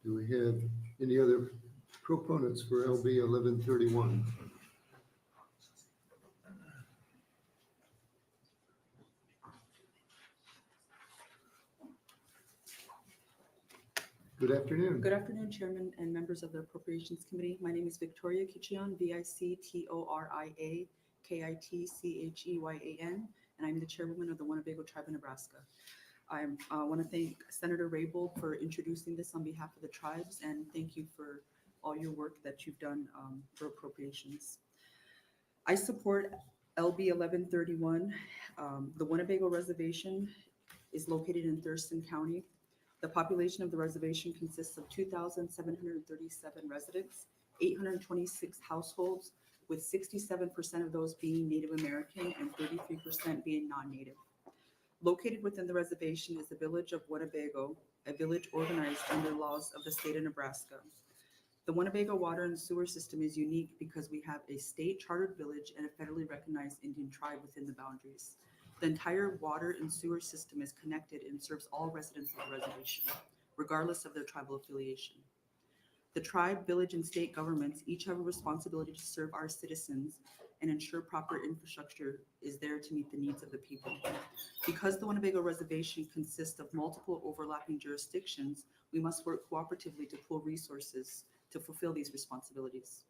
Speaker 1: Do we have any other proponents for LB 1131? Good afternoon.
Speaker 12: Good afternoon, Chairman and members of the Appropriations Committee. My name is Victoria Kitcheon, Victoria Kitcheyan, and I'm the Chairwoman of the Winnebago Tribe of Nebraska. I want to thank Senator Raybould for introducing this on behalf of the tribes, and thank you for all your work that you've done for appropriations. I support LB 1131. The Winnebago Reservation is located in Thurston County. The population of the reservation consists of 2,737 residents, 826 households, with 67% of those being Native American and 33% being non-Native. Located within the reservation is the village of Winnebago, a village organized under laws of the state of Nebraska. The Winnebago water and sewer system is unique because we have a state chartered village and a federally recognized Indian tribe within the boundaries. The entire water and sewer system is connected and serves all residents of the reservation, regardless of their tribal affiliation. The tribe, village, and state governments each have a responsibility to serve our citizens and ensure proper infrastructure is there to meet the needs of the people. Because the Winnebago Reservation consists of multiple overlapping jurisdictions, we must work cooperatively to pool resources to fulfill these responsibilities.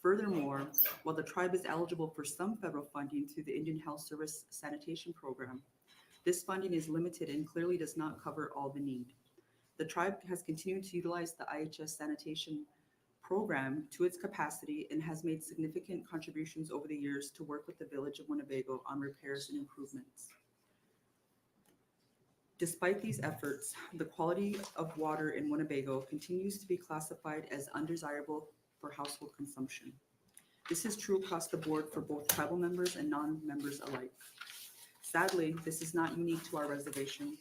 Speaker 12: Furthermore, while the tribe is eligible for some federal funding through the Indian Health Service Sanitation Program, this funding is limited and clearly does not cover all the need. The tribe has continued to utilize the IHS sanitation program to its capacity and has made significant contributions over the years to work with the village of Winnebago on repairs and improvements. Despite these efforts, the quality of water in Winnebago continues to be classified as undesirable for household consumption. This is true across the board for both tribal members and non-members alike. Sadly, this is not unique to our reservation.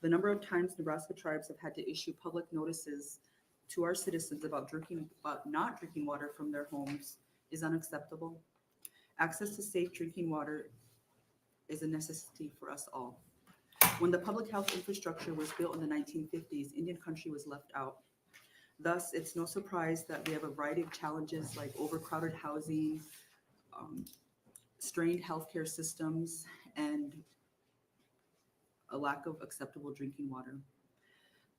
Speaker 12: The number of times Nebraska tribes have had to issue public notices to our citizens about not drinking water from their homes is unacceptable. Access to safe drinking water is a necessity for us all. When the public health infrastructure was built in the 1950s, Indian country was left out. Thus, it's no surprise that we have a variety of challenges like overcrowded housing, strained healthcare systems, and a lack of acceptable drinking water.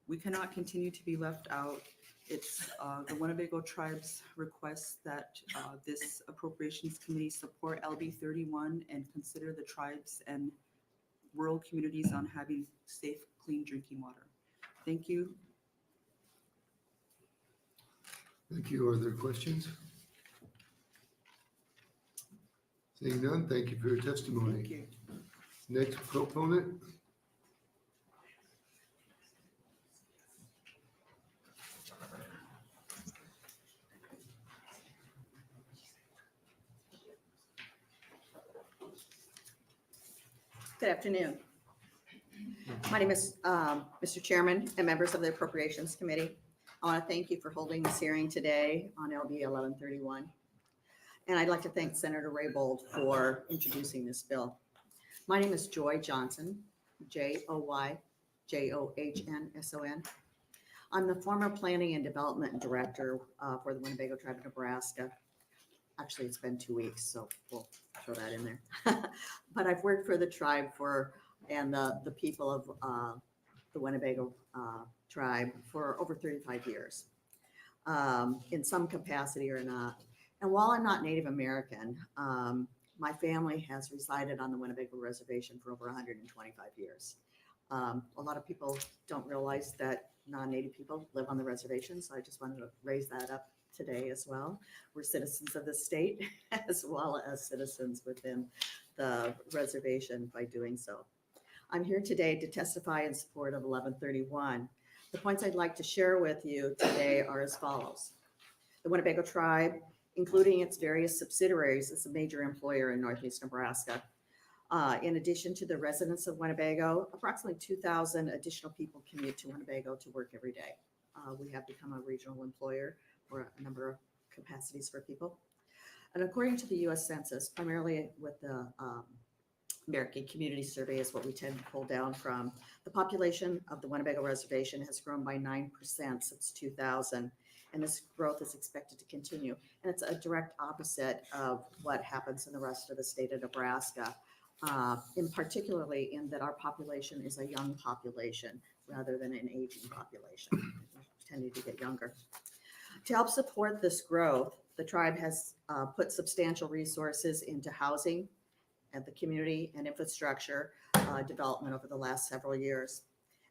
Speaker 12: We cannot continue to be left out. It's the Winnebago tribe's request that this Appropriations Committee support LB 31 and consider the tribes and rural communities on having safe, clean drinking water. Thank you.
Speaker 1: Thank you. Are there questions? Seeing none, thank you for your testimony.
Speaker 12: Thank you.
Speaker 1: Next proponent.
Speaker 13: Good afternoon. My name is Mr. Chairman and members of the Appropriations Committee. I want to thank you for holding this hearing today on LB 1131. And I'd like to thank Senator Raybould for introducing this bill. My name is Joy Johnson, Joyjohnson. I'm the former Planning and Development Director for the Winnebago Tribe of Nebraska. Actually, it's been 2 weeks, so we'll throw that in there. But I've worked for the tribe and the people of the Winnebago tribe for over 35 years, in some capacity or not. And while I'm not Native American, my family has resided on the Winnebago Reservation for over 125 years. A lot of people don't realize that non-Native people live on the reservation, so I just wanted to raise that up today as well. We're citizens of the state as well as citizens within the reservation by doing so. I'm here today to testify in support of 1131. The points I'd like to share with you today are as follows. The Winnebago tribe, including its various subsidiaries, is a major employer in Northeast Nebraska. In addition to the residents of Winnebago, approximately 2,000 additional people commute to Winnebago to work every day. We have become a regional employer for a number of capacities for people. And according to the U.S. Census, primarily with the American Community Survey is what we tend to pull down from, the population of the Winnebago Reservation has grown by 9% since 2000, and this growth is expected to continue. And it's a direct opposite of what happens in the rest of the state of Nebraska, particularly in that our population is a young population rather than an aging population. We're tending to get younger. To help support this growth, the tribe has put substantial resources into housing and the community and infrastructure development over the last several years.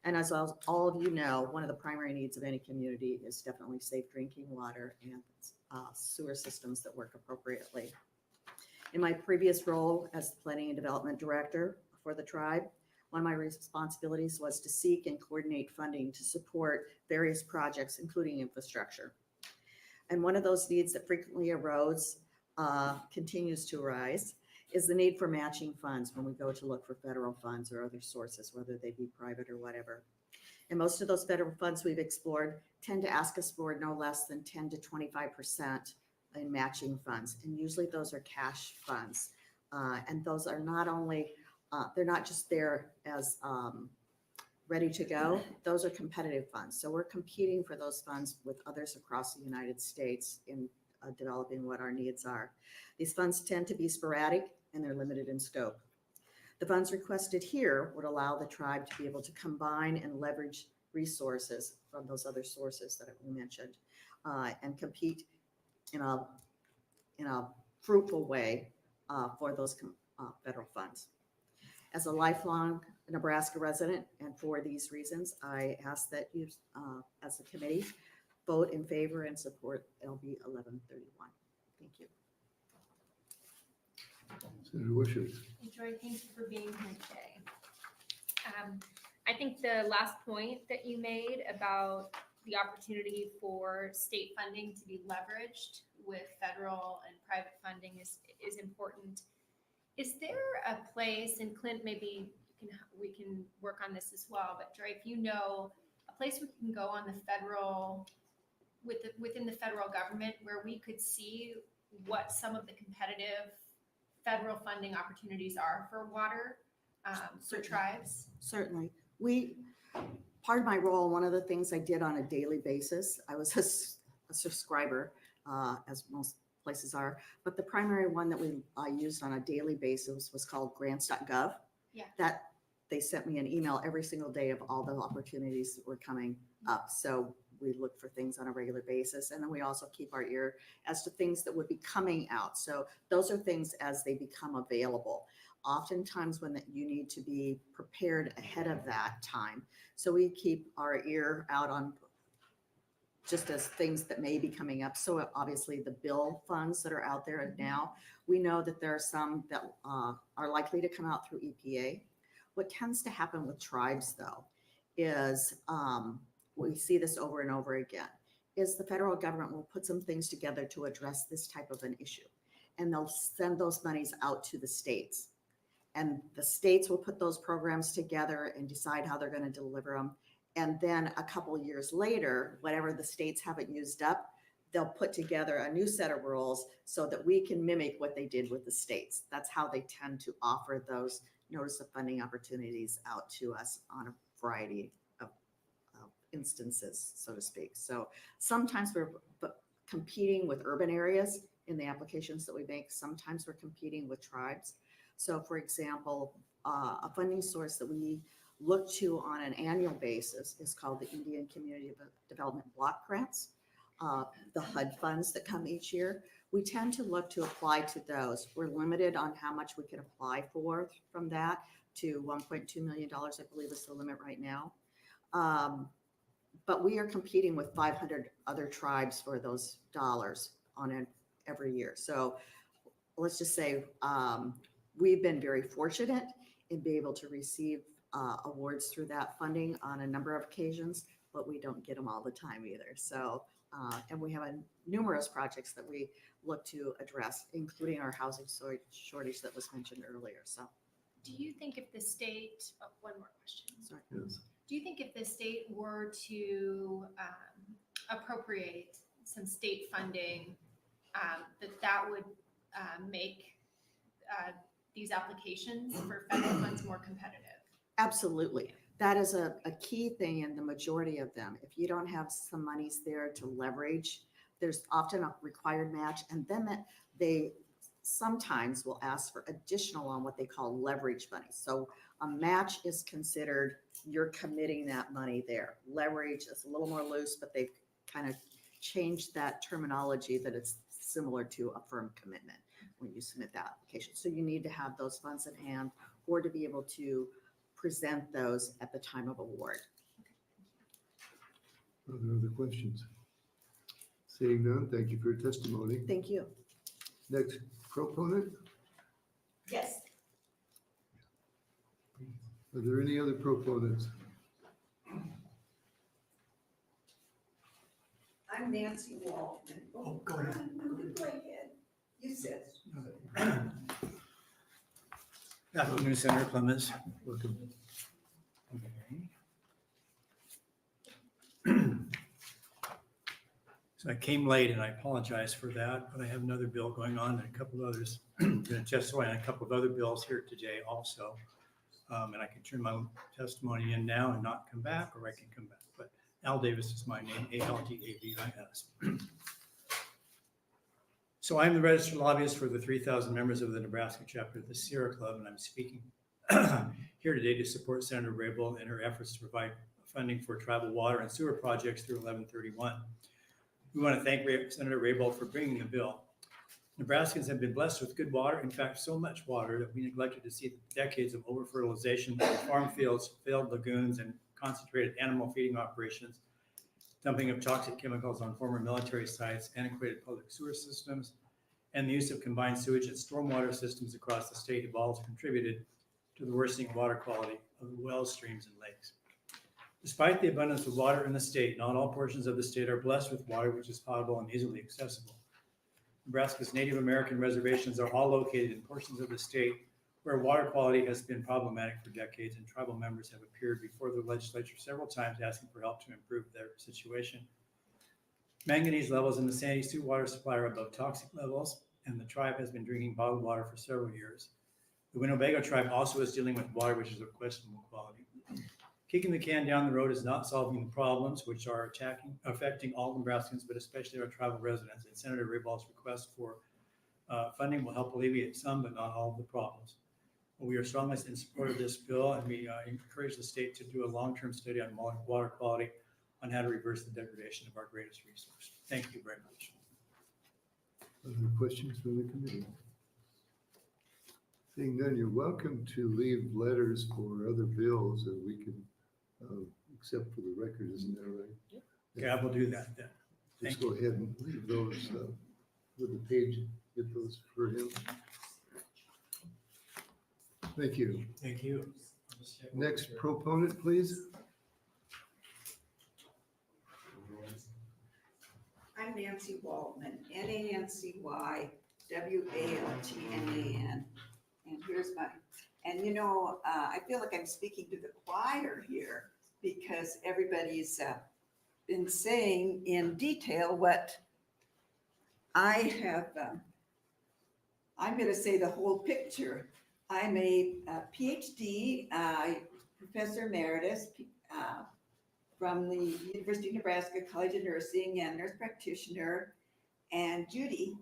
Speaker 13: And as all of you know, one of the primary needs of any community is definitely safe drinking water and sewer systems that work appropriately. In my previous role as the Planning and Development Director for the tribe, one of my responsibilities was to seek and coordinate funding to support various projects, including infrastructure. And one of those needs that frequently arose, continues to arise, is the need for matching funds when we go to look for federal funds or other sources, whether they be private or whatever. And most of those federal funds we've explored tend to ask us for no less than 10 to 25% in matching funds. And usually those are cash funds. And those are not only, they're not just there as ready to go, those are competitive funds. So we're competing for those funds with others across the United States in developing what our needs are. These funds tend to be sporadic and they're limited in scope. The funds requested here would allow the tribe to be able to combine and leverage resources from those other sources that we mentioned and compete in a fruitful way for those federal funds. As a lifelong Nebraska resident, and for these reasons, I ask that you, as a committee, vote in favor and support LB 1131. Thank you.
Speaker 1: Senator Wishart.
Speaker 5: Joy, thank you for being here today. I think the last point that you made about the opportunity for state funding to be leveraged with federal and private funding is important. Is there a place, and Clint, maybe we can work on this as well, but Dre, if you know, a place we can go on the federal, within the federal government where we could see what some of the competitive federal funding opportunities are for water, for tribes?
Speaker 13: Certainly. Part of my role, one of the things I did on a daily basis, I was a subscriber, as most places are, but the primary one that we used on a daily basis was called grants.gov.
Speaker 5: Yeah.
Speaker 13: That they sent me an email every single day of all the opportunities that were coming up. So we look for things on a regular basis. And then we also keep our ear as to things that would be coming out. So those are things as they become available. Oftentimes when you need to be prepared ahead of that time. So we keep our ear out on just as things that may be coming up. So obviously the bill funds that are out there now, we know that there are some that are likely to come out through EPA. What tends to happen with tribes though, is we see this over and over again, is the federal government will put some things together to address this type of an issue. And they'll send those monies out to the states. And the states will put those programs together and decide how they're going to deliver them. And then a couple of years later, whatever the states haven't used up, they'll put together a new set of rules so that we can mimic what they did with the states. That's how they tend to offer those notice of funding opportunities out to us on a variety of instances, so to speak. So sometimes we're competing with urban areas in the applications that we make. Sometimes we're competing with tribes. So for example, a funding source that we look to on an annual basis is called the Indian Community Development Block Grants, the HUD funds that come each year. We tend to look to apply to those. We're limited on how much we can apply for from that to $1.2 million, I believe is the limit right now. But we are competing with 500 other tribes for those dollars on every year. So let's just say we've been very fortunate in being able to receive awards through that funding on a number of occasions, but we don't get them all the time either. So, and we have numerous projects that we look to address, including our housing shortage that was mentioned earlier. So,
Speaker 5: Do you think if the state, one more question.
Speaker 13: sorry.
Speaker 1: Yes.
Speaker 5: Do you think if the state were to appropriate some state funding, that would make these applications for federal funds more competitive?
Speaker 13: Absolutely. That is a key thing in the majority of them. If you don't have some monies there to leverage, there's often a required match, and then they sometimes will ask for additional on what they call leverage money. So a match is considered you're committing that money there. Leverage is a little more loose, but they've kind of changed that terminology that it's similar to a firm commitment when you submit that application. So you need to have those funds in hand or to be able to present those at the time of award.
Speaker 1: Are there other questions? Seeing none, thank you for your testimony.
Speaker 13: Thank you.
Speaker 1: Next proponent,
Speaker 14: Yes,
Speaker 1: are there any other proponents?
Speaker 14: I'm Nancy Waldman.
Speaker 11: Oh, go ahead.
Speaker 14: Go ahead. You said.
Speaker 15: Afternoon, Senator Clemens.
Speaker 1: Welcome.
Speaker 15: So I came late and I apologize for that, but I have another bill going on and a couple of others. I'm going to testify on a couple of other bills here today also. And I can turn my testimony in now and not come back, or I can come back. But Al Davis is my name, ALDAVIS. So I'm the registered lobbyist for the 3,000 members of the Nebraska chapter of the Sierra Club, and I'm speaking here today to support Senator Raybould in her efforts to provide funding for tribal water and sewer projects through 1131. We want to thank Senator Raybould for bringing the bill. Nebraskans have been blessed with good water, in fact, so much water that we neglected to see the decades of over-fertilization of farm fields, failed lagoons, and concentrated animal feeding operations, dumping of toxic chemicals on former military sites, antiquated public sewer systems, and the use of combined sewage and stormwater systems across the state have all contributed to the worsening water quality of the wells, streams, and lakes. Despite the abundance of water in the state, not all portions of the state are blessed with water which is potable and easily accessible. Nebraska's Native American reservations are all located in portions of the state where water quality has been problematic for decades, and tribal members have appeared before the legislature several times asking for help to improve their situation. Manganese levels in the Santee Sioux water supply are above toxic levels, and the tribe has been drinking bottled water for several years. The Winnebago tribe also is dealing with water which is of questionable quality. Kicking the can down the road is not solving the problems which are affecting all Nebraskans, but especially our tribal residents. And Senator Raybould's request for funding will help alleviate some, but not all of the problems. We are strongly in support of this bill, and we encourage the state to do a long-term study on water quality, on how to reverse the degradation of our greatest resource. Thank you very much.
Speaker 1: Other questions from the committee? Seeing none, you're welcome to leave letters for other bills that we can accept for the record, isn't that right?
Speaker 15: Okay, I will do that then.
Speaker 1: Just
Speaker 15: Thank
Speaker 1: go ahead and leave those with the page, get those for him. Thank you.
Speaker 15: Thank you.
Speaker 1: Next proponent, please.
Speaker 14: I'm Nancy Waldman, NANCY WALTMAN. And here's my, and you know, I feel like I'm speaking to the choir here because everybody's been saying in detail what I have. I'm going to say the whole picture. I'm a PhD, Professor Emeritus from the University of Nebraska College of Nursing and nurse practitioner. And Judy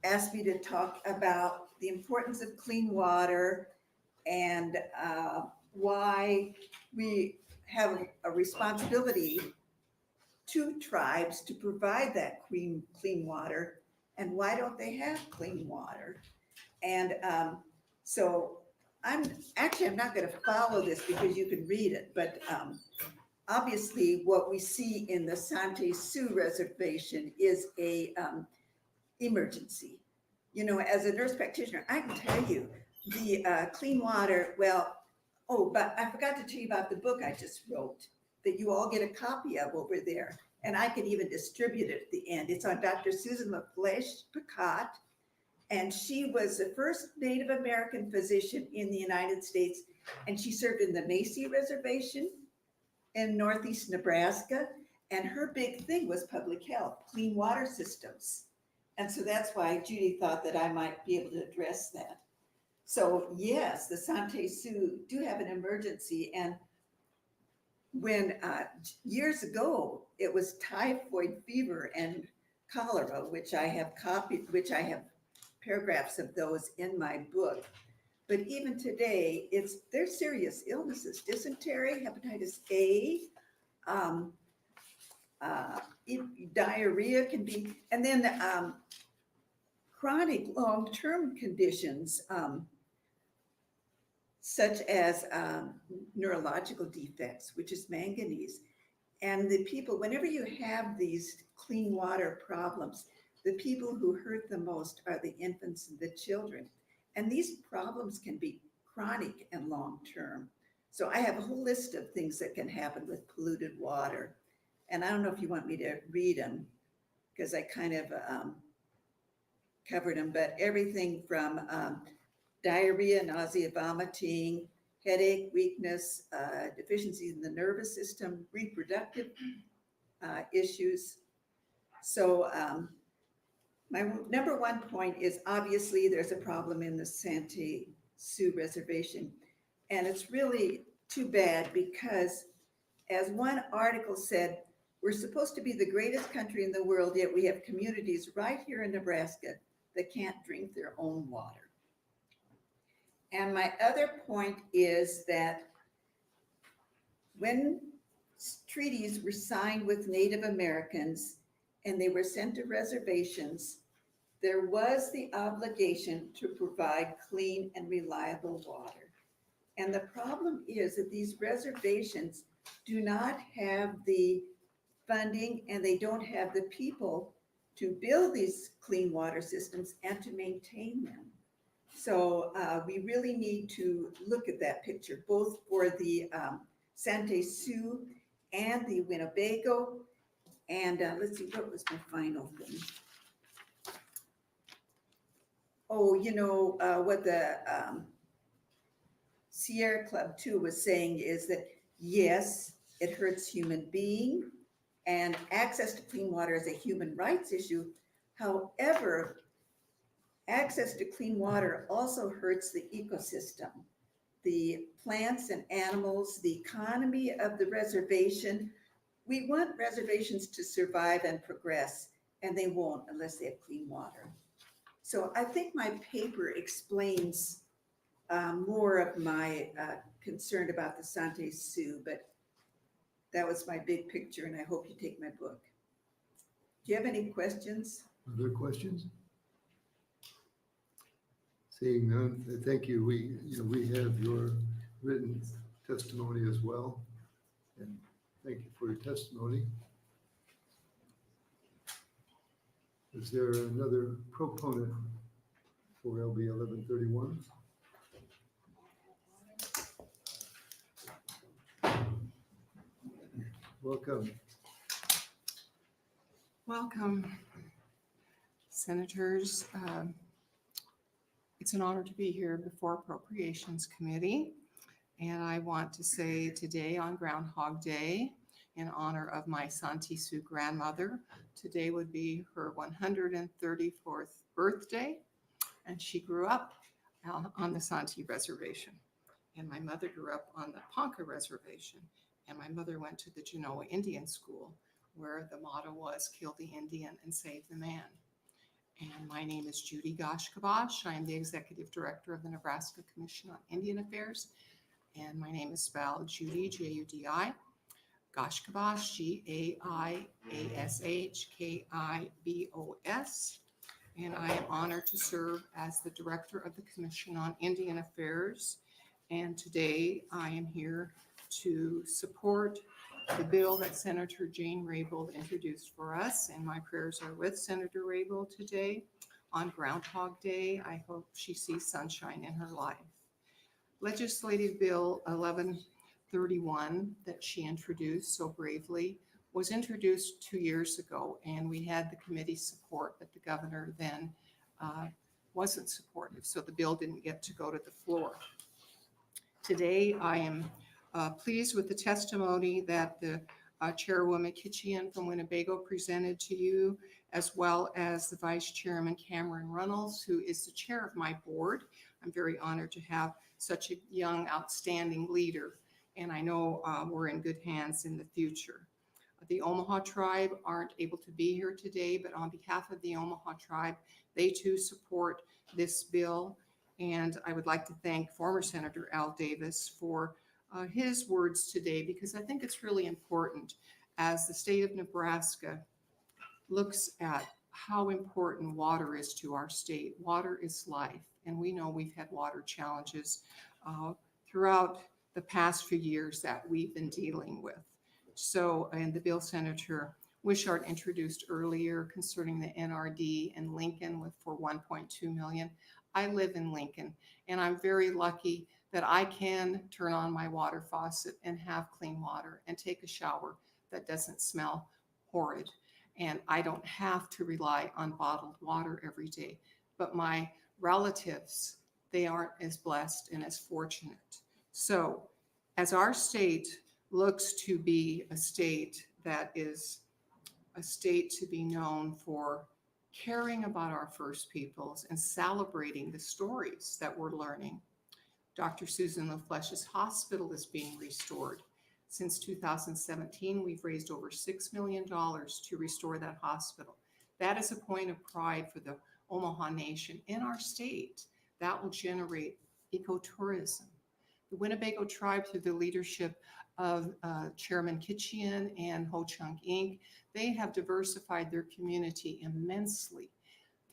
Speaker 14: asked me to talk about the importance of clean water and why we have a responsibility to tribes to provide that clean water, and why don't they have clean water? And so I'm not going to follow this because you can read it, but obviously what we see in the Santee Sioux Reservation is a emergency. You know, as a nurse practitioner, I can tell you the clean water, well, oh, but I forgot to tell you about the book I just wrote that you all get a copy of over there. And I can even distribute it at the end. It's on Dr. Susan LaFleche-Picot. And she was the first Native American physician in the United States. And she served in the Macy Reservation in Northeast Nebraska. And her big thing was public health, clean water systems. And so that's why Judy thought that I might be able to address that. So yes, the Santee Sioux do have an emergency. And when years ago, it was typhoid fever and cholera, which I have copied, which I have paragraphs of those in my book. But even today, they're serious illnesses. Dysentery, hepatitis A, diarrhea can be, and then chronic long-term conditions such as neurological defects, which is manganese. And the people, whenever you have these clean water problems, the people who hurt the most are the infants and the children. And these problems can be chronic and long-term. So I have a whole list of things that can happen with polluted water. And I don't know if you want me to read them, because I kind of covered them, but everything from diarrhea, nausea, vomiting, headache, weakness, deficiencies in the nervous system, reproductive issues. So my number one point is obviously there's a problem in the Santee Sioux Reservation. And it's really too bad because, as one article said, we're supposed to be the greatest country in the world, yet we have communities right here in Nebraska that can't drink their own water. And my other point is that when treaties were signed with Native Americans and they were sent to reservations, there was the obligation to provide clean and reliable water. And the problem is that these reservations do not have the funding and they don't have the people to build these clean water systems and to maintain them. So we really need to look at that picture, both for the Sante Sioux and the Winnebago. And let's see, what was my final thing? Oh, what the Sierra Club too was saying is that, yes, it hurts human being and access to clean water is a human rights issue. However, access to clean water also hurts the ecosystem, the plants and animals, the economy of the reservation. We want reservations to survive and progress, and they won't unless they have clean water. So I think my paper explains more of my concern about the Sante Sioux, but that was my big picture, and I hope you take my book. Do you have any questions?
Speaker 1: Other questions? Seeing none, thank you. We have your written testimony as well. And thank you for your testimony. Is there another proponent for LB 1131? Welcome.
Speaker 16: Welcome, Senators. It's an honor to be here before Appropriations Committee. And I want to say today on Groundhog Day, in honor of my Sante Sioux grandmother, today would be her 134th birthday. And she grew up on the Sante Reservation. And my mother grew up on the Ponca Reservation. And my mother went to the Genoa Indian School, where the motto was kill the Indian and save the man. And my name is Judy Goshkabosh. I am the Executive Director of the Nebraska Commission on Indian Affairs. And my name is spelled Judy, J-U-D-I, Goshkabosh, G-A-I-A-S-H-K-I-B-O-S. And I am honored to serve as the Director of the Commission on Indian Affairs. And today I am here to support the bill that Senator Jane Raybould introduced for us. And my prayers are with Senator Raybould today on Groundhog Day. I hope she sees sunshine in her life. Legislative Bill 1131 that she introduced so bravely was introduced 2 years ago, and we had the committee support, but the governor then wasn't supportive, so the bill didn't get to go to the floor. Today, I am pleased with the testimony that the Chairwoman Kitchian from Winnebago presented to you, as well as the Vice Chairman Cameron Runnels, who is the chair of my board. I'm very honored to have such a young, outstanding leader, and I know we're in good hands in the future. The Omaha tribe aren't able to be here today, but on behalf of the Omaha tribe, they too support this bill. And I would like to thank former Senator Al Davis for his words today, because I think it's really important as the state of Nebraska looks at how important water is to our state. Water is life, and we know we've had water challenges throughout the past few years that we've been dealing with. So, and the bill Senator Wishart introduced earlier concerning the NRD in Lincoln for $1.2 million. I live in Lincoln, and I'm very lucky that I can turn on my water faucet and have clean water and take a shower that doesn't smell horrid. And I don't have to rely on bottled water every day. But my relatives, they aren't as blessed and as fortunate. So as our state looks to be a state that is a state to be known for caring about our First Peoples and celebrating the stories that we're learning, Dr. Susan LaFlesh's hospital is being restored. Since 2017, we've raised over $6 million to restore that hospital. That is a point of pride for the Omaha Nation in our state. That will generate ecotourism. The Winnebago tribe, through the leadership of Chairman Kitchian and Ho Chunk Inc., they have diversified their community immensely.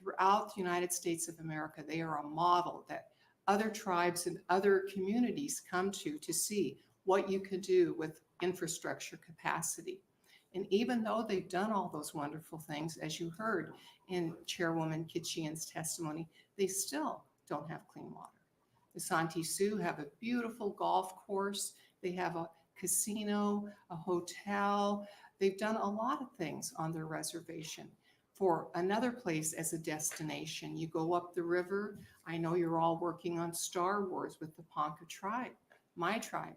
Speaker 16: Throughout the United States of America, they are a model that other tribes and other communities come to see what you can do with infrastructure capacity. And even though they've done all those wonderful things, as you heard in Chairwoman Kitchian's testimony, they still don't have clean water. The Santee Sioux have a beautiful golf course. They have a casino, a hotel. They've done a lot of things on their reservation for another place as a destination. You go up the river. I know you're all working on Star Wars with the Ponca tribe, my tribe.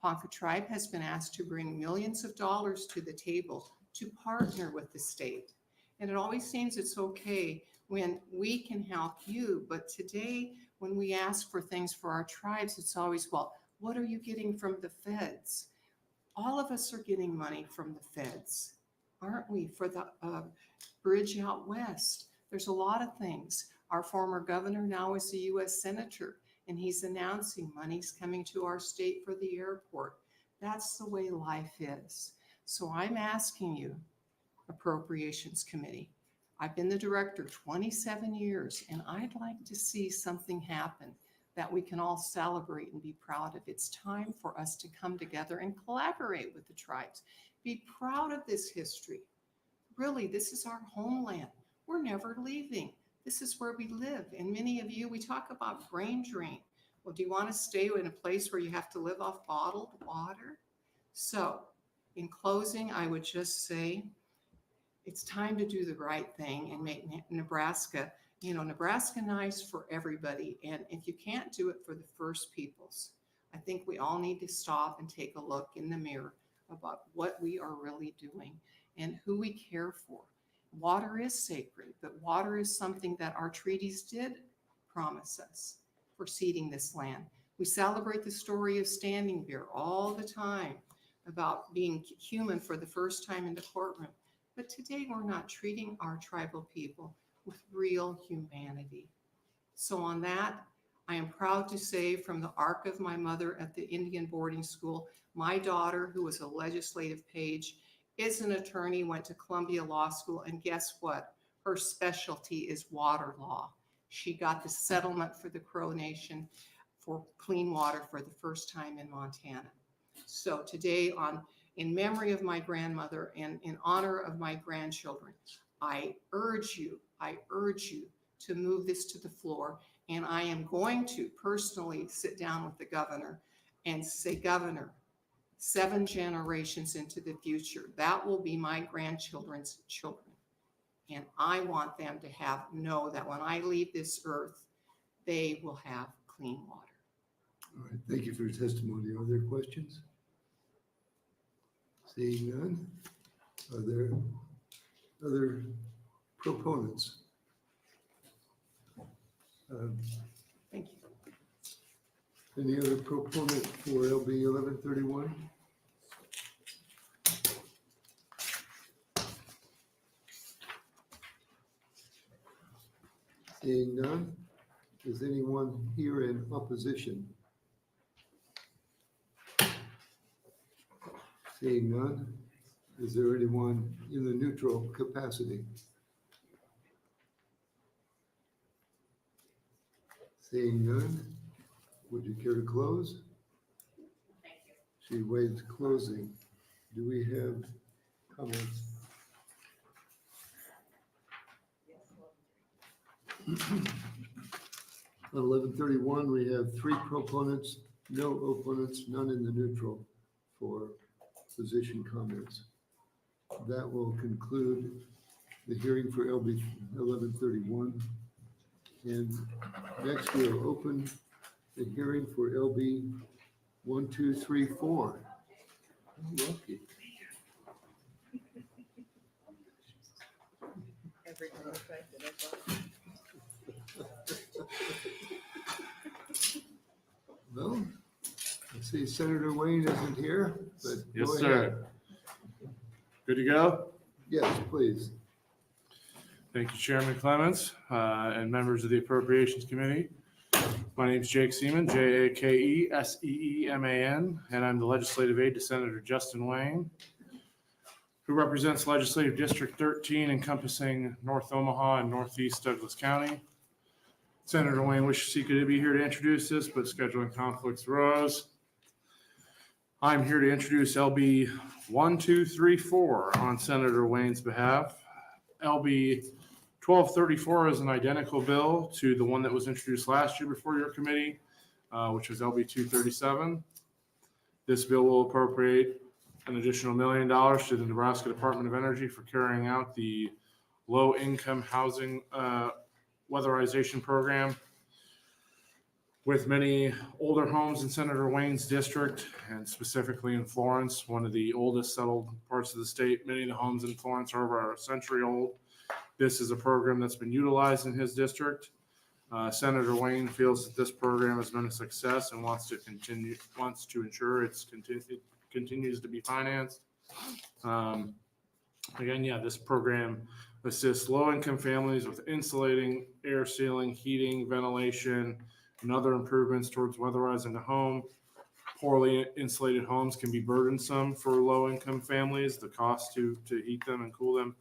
Speaker 16: Ponca tribe has been asked to bring millions of dollars to the table to partner with the state. And it always seems it's okay when we can help you, but today when we ask for things for our tribes, it's always, well, what are you getting from the feds? All of us are getting money from the feds, aren't we? For the bridge out west. There's a lot of things. Our former governor now is a U.S. Senator, and he's announcing money's coming to our state for the airport. That's the way life is. So I'm asking you, Appropriations Committee, I've been the director 27 years, and I'd like to see something happen that we can all celebrate and be proud of. It's time for us to come together and collaborate with the tribes. Be proud of this history. Really, this is our homeland. We're never leaving. This is where we live. And many of you, we talk about brain drain. Well, do you want to stay in a place where you have to live off bottled water? So, in closing, I would just say it's time to do the right thing and make Nebraska, Nebraska nice for everybody. And if you can't do it for the First Peoples, I think we all need to stop and take a look in the mirror about what we are really doing and who we care for. Water is sacred, but water is something that our treaties did promise us for ceding this land. We celebrate the story of Standing Bear all the time about being human for the first time in the courtroom. But today we're not treating our tribal people with real humanity. So on that, I am proud to say from the arc of my mother at the Indian boarding school, my daughter, who was a legislative page, is an attorney, went to Columbia Law School, and guess what? Her specialty is water law. She got the settlement for the Crow Nation for clean water for the first time in Montana. So today, in memory of my grandmother and in honor of my grandchildren, I urge you to move this to the floor. And I am going to personally sit down with the governor and say, Governor, 7 generations into the future, that will be my grandchildren's children. And I want them to know that when I leave this earth, they will have clean water.
Speaker 1: All right, thank you for your testimony. Are there questions? Seeing none, are there other proponents?
Speaker 16: Thank you.
Speaker 1: Any other proponent for LB 1131? Seeing none, is anyone here in opposition? Seeing none, is there anyone in the neutral capacity? Seeing none, would you care to close?
Speaker 8: Thank you.
Speaker 1: She waives closing. Do we have comments? On 1131, we have 3 proponents, no opponents, none in the neutral for position comments. That will conclude the hearing for LB 1131. And next we'll open the hearing for LB 1234. Lucky. Well, I see Senator Wayne isn't here, but
Speaker 17: Yes,
Speaker 1: go ahead.
Speaker 17: sir. Good to go?
Speaker 1: Yes, please.
Speaker 17: Thank you, Chairman Clements, and members of the Appropriations Committee. My name is Jake Seaman, Jakeseeman, and I'm the legislative aide to Senator Justin Wayne, who represents Legislative District 13 encompassing North Omaha and Northeast Douglas County. Senator Wayne wishes he could be here to introduce this, but scheduling conflicts arose. I'm here to introduce LB 1234 on Senator Wayne's behalf. LB 1234 is an identical bill to the one that was introduced last year before your committee, which was LB 237. This bill will appropriate an additional $1 million to the Nebraska Department of Energy for carrying out the low-income housing weatherization program with many older homes in Senator Wayne's district, and specifically in Florence, one of the oldest settled parts of the state. Many of the homes in Florence are over a century old. This is a program that's been utilized in his district. Senator Wayne feels that this program has been a success and wants to ensure it continues to be financed. Again, yeah, this program assists low-income families with insulating, air sealing, heating, ventilation, and other improvements towards weatherizing the home. Poorly insulated homes can be burdensome for low-income families, the cost to heat them and cool them.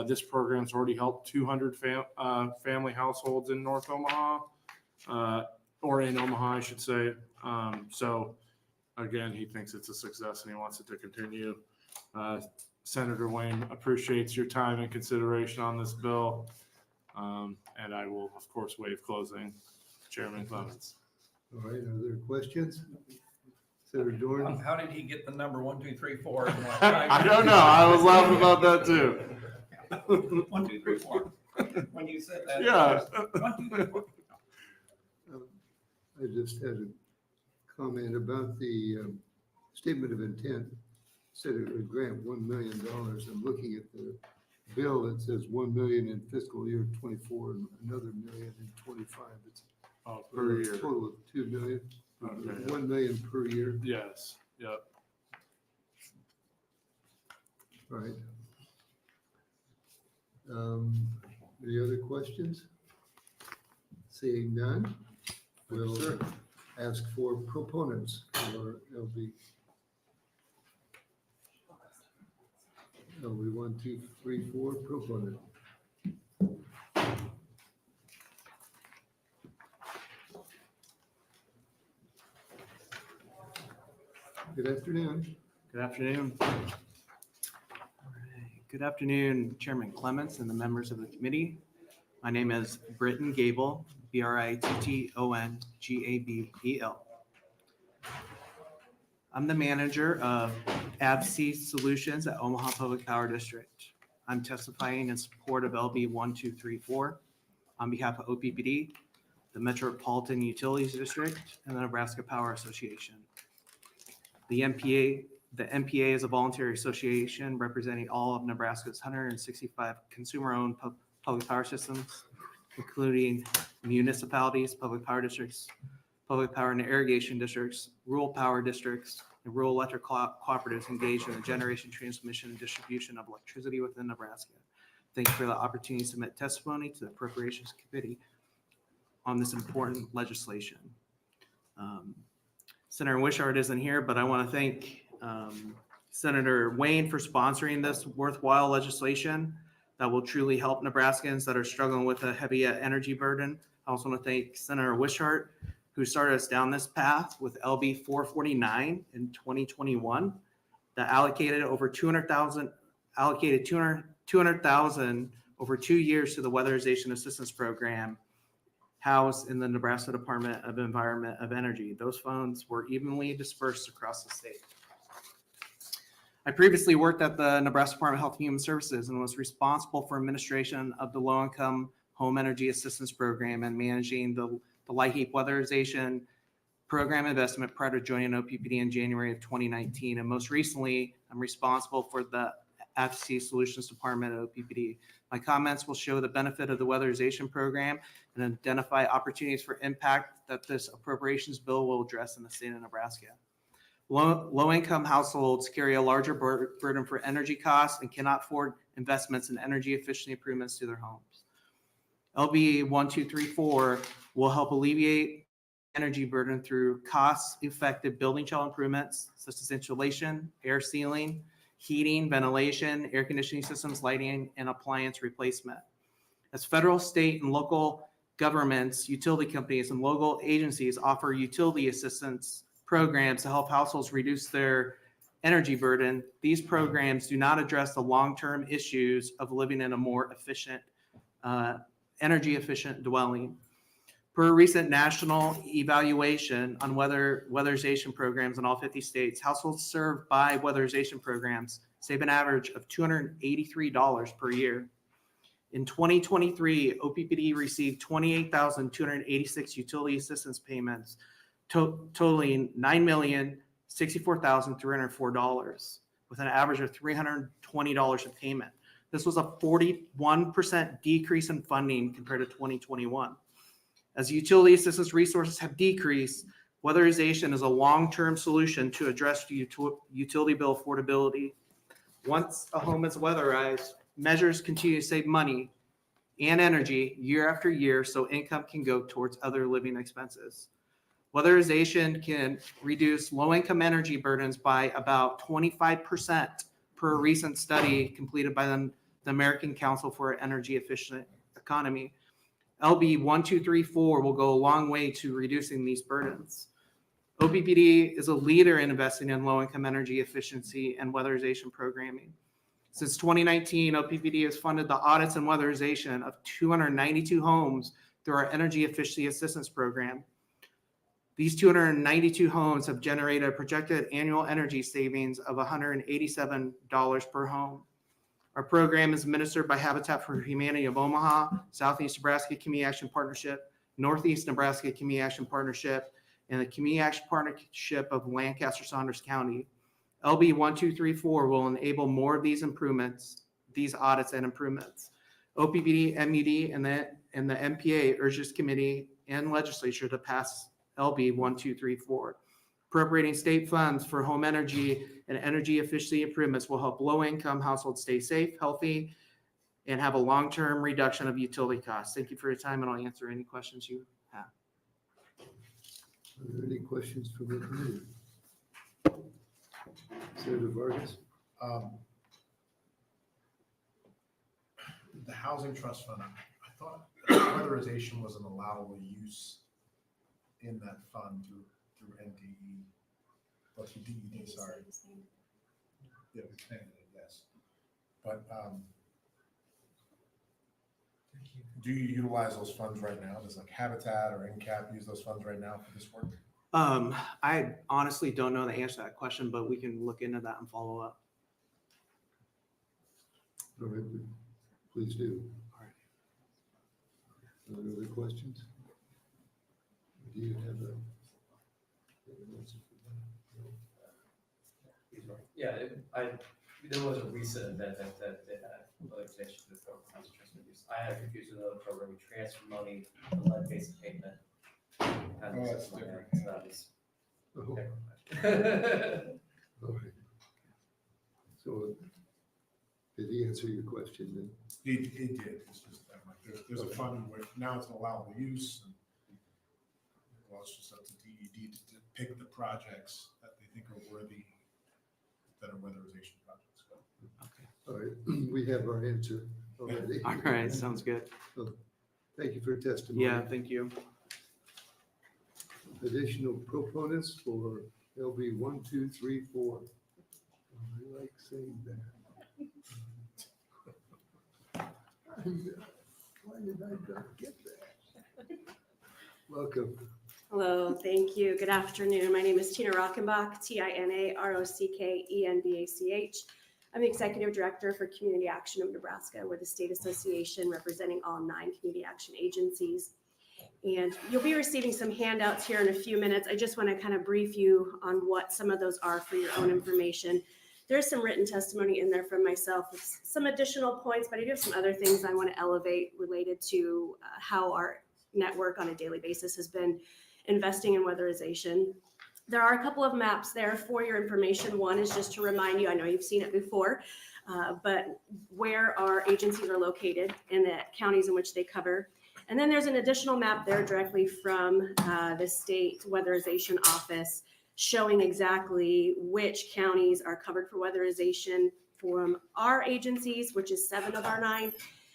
Speaker 17: This program's already helped 200 family households in North Omaha, or in Omaha, I should say. So again, he thinks it's a success and he wants it to continue. Senator Wayne appreciates your time and consideration on this bill. And I will, of course, waive closing. Chairman Clements.
Speaker 1: All right, are there questions? Senator Dorn?
Speaker 3: How did he get the number 1, 2, 3, 4?
Speaker 17: I don't know. I was laughing about that too.
Speaker 3: 1, 2, 3, 4. When you said that.
Speaker 17: Yeah.
Speaker 3: 1, 2, 3, 4.
Speaker 1: I just had a comment about the statement of intent. Said it would grant $1 million. I'm looking at the bill that says 1 million in fiscal year 24 and another million in 25. It's
Speaker 17: per year.
Speaker 1: A total of 2 million.
Speaker 17: Okay.
Speaker 1: 1 million per year.
Speaker 17: Yes. Yep.
Speaker 1: All right. Any other questions? Seeing none, we'll ask for proponents for LB. LB 1, 2, 3, 4 proponent. Good afternoon.
Speaker 18: Good afternoon. All right. Good afternoon, Chairman Clements and the members of the committee. My name is Britton Gable, Britton Gabel. I'm the manager of ABC Solutions at Omaha Public Power District. I'm testifying in support of LB 1234 on behalf of OPPD, the Metropolitan Utilities District, and the Nebraska Power Association. The MPA is a voluntary association representing all of Nebraska's 165 consumer-owned public power systems, including municipalities, public power districts, public power and irrigation districts, rural power districts, and rural electric cooperatives engaged in the generation, transmission, and distribution of electricity within Nebraska. Thank you for the opportunity to submit testimony to the Appropriations Committee on this important legislation. Senator Wishart isn't here, but I want to thank Senator Wayne for sponsoring this worthwhile legislation that will truly help Nebraskans that are struggling with a heavy energy burden. I also want to thank Senator Wishart, who started us down this path with LB 449 in 2021 that allocated over $200,000 over 2 years to the Weatherization Assistance Program housed in the Nebraska Department of Environment of Energy. Those funds were evenly dispersed across the state. I previously worked at the Nebraska Department of Health and Human Services and was responsible for administration of the Low-Income Home Energy Assistance Program and managing the LIHEAP Weatherization Program investment prior to joining OPPD in January of 2019. And most recently, I'm responsible for the AFC Solutions Department at OPPD. My comments will show the benefit of the weatherization program and identify opportunities for impact that this appropriations bill will address in the state of Nebraska. Low-income households carry a larger burden for energy costs and cannot afford investments in energy efficiency improvements to their homes. LB 1234 will help alleviate energy burden through cost-effective building shell improvements such as insulation, air sealing, heating, ventilation, air conditioning systems, lighting, and appliance replacement. As federal, state, and local governments, utility companies, and local agencies offer utility assistance programs to help households reduce their energy burden, these programs do not address the long-term issues of living in a more efficient energy efficient dwelling. Per a recent national evaluation on weatherization programs in all 50 states, households served by weatherization programs save an average of $283 per year. In 2023, OPPD received 28,286 utility assistance payments, totaling $9,064,304, with an average of $320 a payment. This was a 41% decrease in funding compared to 2021. As utility assistance resources have decreased, weatherization is a long-term solution to address utility bill affordability. Once a home is weatherized, measures continue to save money and energy year after year, so income can go towards other living expenses. Weatherization can reduce low-income energy burdens by about 25% per a recent study completed by the American Council for Energy Efficient Economy. LB 1234 will go a long way to reducing these burdens. OPPD is a leader in investing in low-income energy efficiency and weatherization programming. Since 2019, OPPD has funded the audits and weatherization of 292 homes through our Energy Efficiency Assistance Program. These 292 homes have generated a projected annual energy savings of $187 per home. Our program is administered by Habitat for Humanity of Omaha, Southeast Nebraska Community Action Partnership, Northeast Nebraska Community Action Partnership, and the Community Action Partnership of Lancaster-Saunders County. LB 1234 will enable more of these improvements, these audits and improvements. OPPD, MUD, and the MPA urges committee and legislature to pass LB 1234. Appropriating state funds for home energy and energy efficiency improvements will help low-income households stay safe, healthy, and have a long-term reduction of utility costs. Thank you for your time, and I'll answer any questions you have.
Speaker 1: Are there any questions from the committee? Senator Vargas?
Speaker 4: The housing trust fund, I thought weatherization was an allowable use in that fund through NDE, or through DED, sorry. Yeah, we expanded it, yes. But do you utilize those funds right now? Does like Habitat or NCAP use those funds right now for this work?
Speaker 18: I honestly don't know the answer to that question, but we can look into that and follow up.
Speaker 1: All right, please do.
Speaker 18: All right.
Speaker 1: Are there other questions? Do you have a?
Speaker 19: Yeah, there was a recent event that had legislation to the concentration use. I had confused with another program. We transfer money to lead-based payment.
Speaker 4: That's different.
Speaker 19: So that was.
Speaker 1: Oh. All right. So did he answer your question then?
Speaker 4: He did. It's just that, like, there's a fund where now it's an allowable use. And, well, it's just up to DED to pick the projects that they think are worthy, that are weatherization projects.
Speaker 18: Okay.
Speaker 1: All right, we have our answer already.
Speaker 18: All right, sounds good.
Speaker 1: So, thank you for your testimony.
Speaker 18: Yeah, thank you.
Speaker 1: Additional proponents for LB 1234. I like saying that. Why did I not get that? Welcome.
Speaker 20: Hello, thank you. Good afternoon. My name is Tina Rockenbach, TINAROCKENBACH. I'm the Executive Director for Community Action of Nebraska. We're the state association representing all 9 community action agencies. And you'll be receiving some handouts here in a few minutes. I just want to kind of brief you on what some of those are for your own information. There's some written testimony in there from myself with some additional points, but I do have some other things I want to elevate related to how our network on a daily basis has been investing in weatherization. There are a couple of maps there for your information. One is just to remind you, I know you've seen it before, but where our agencies are located in the counties in which they cover. And then there's an additional map there directly from the state weatherization office showing exactly which counties are covered for weatherization from our agencies, which is 7 of our 9,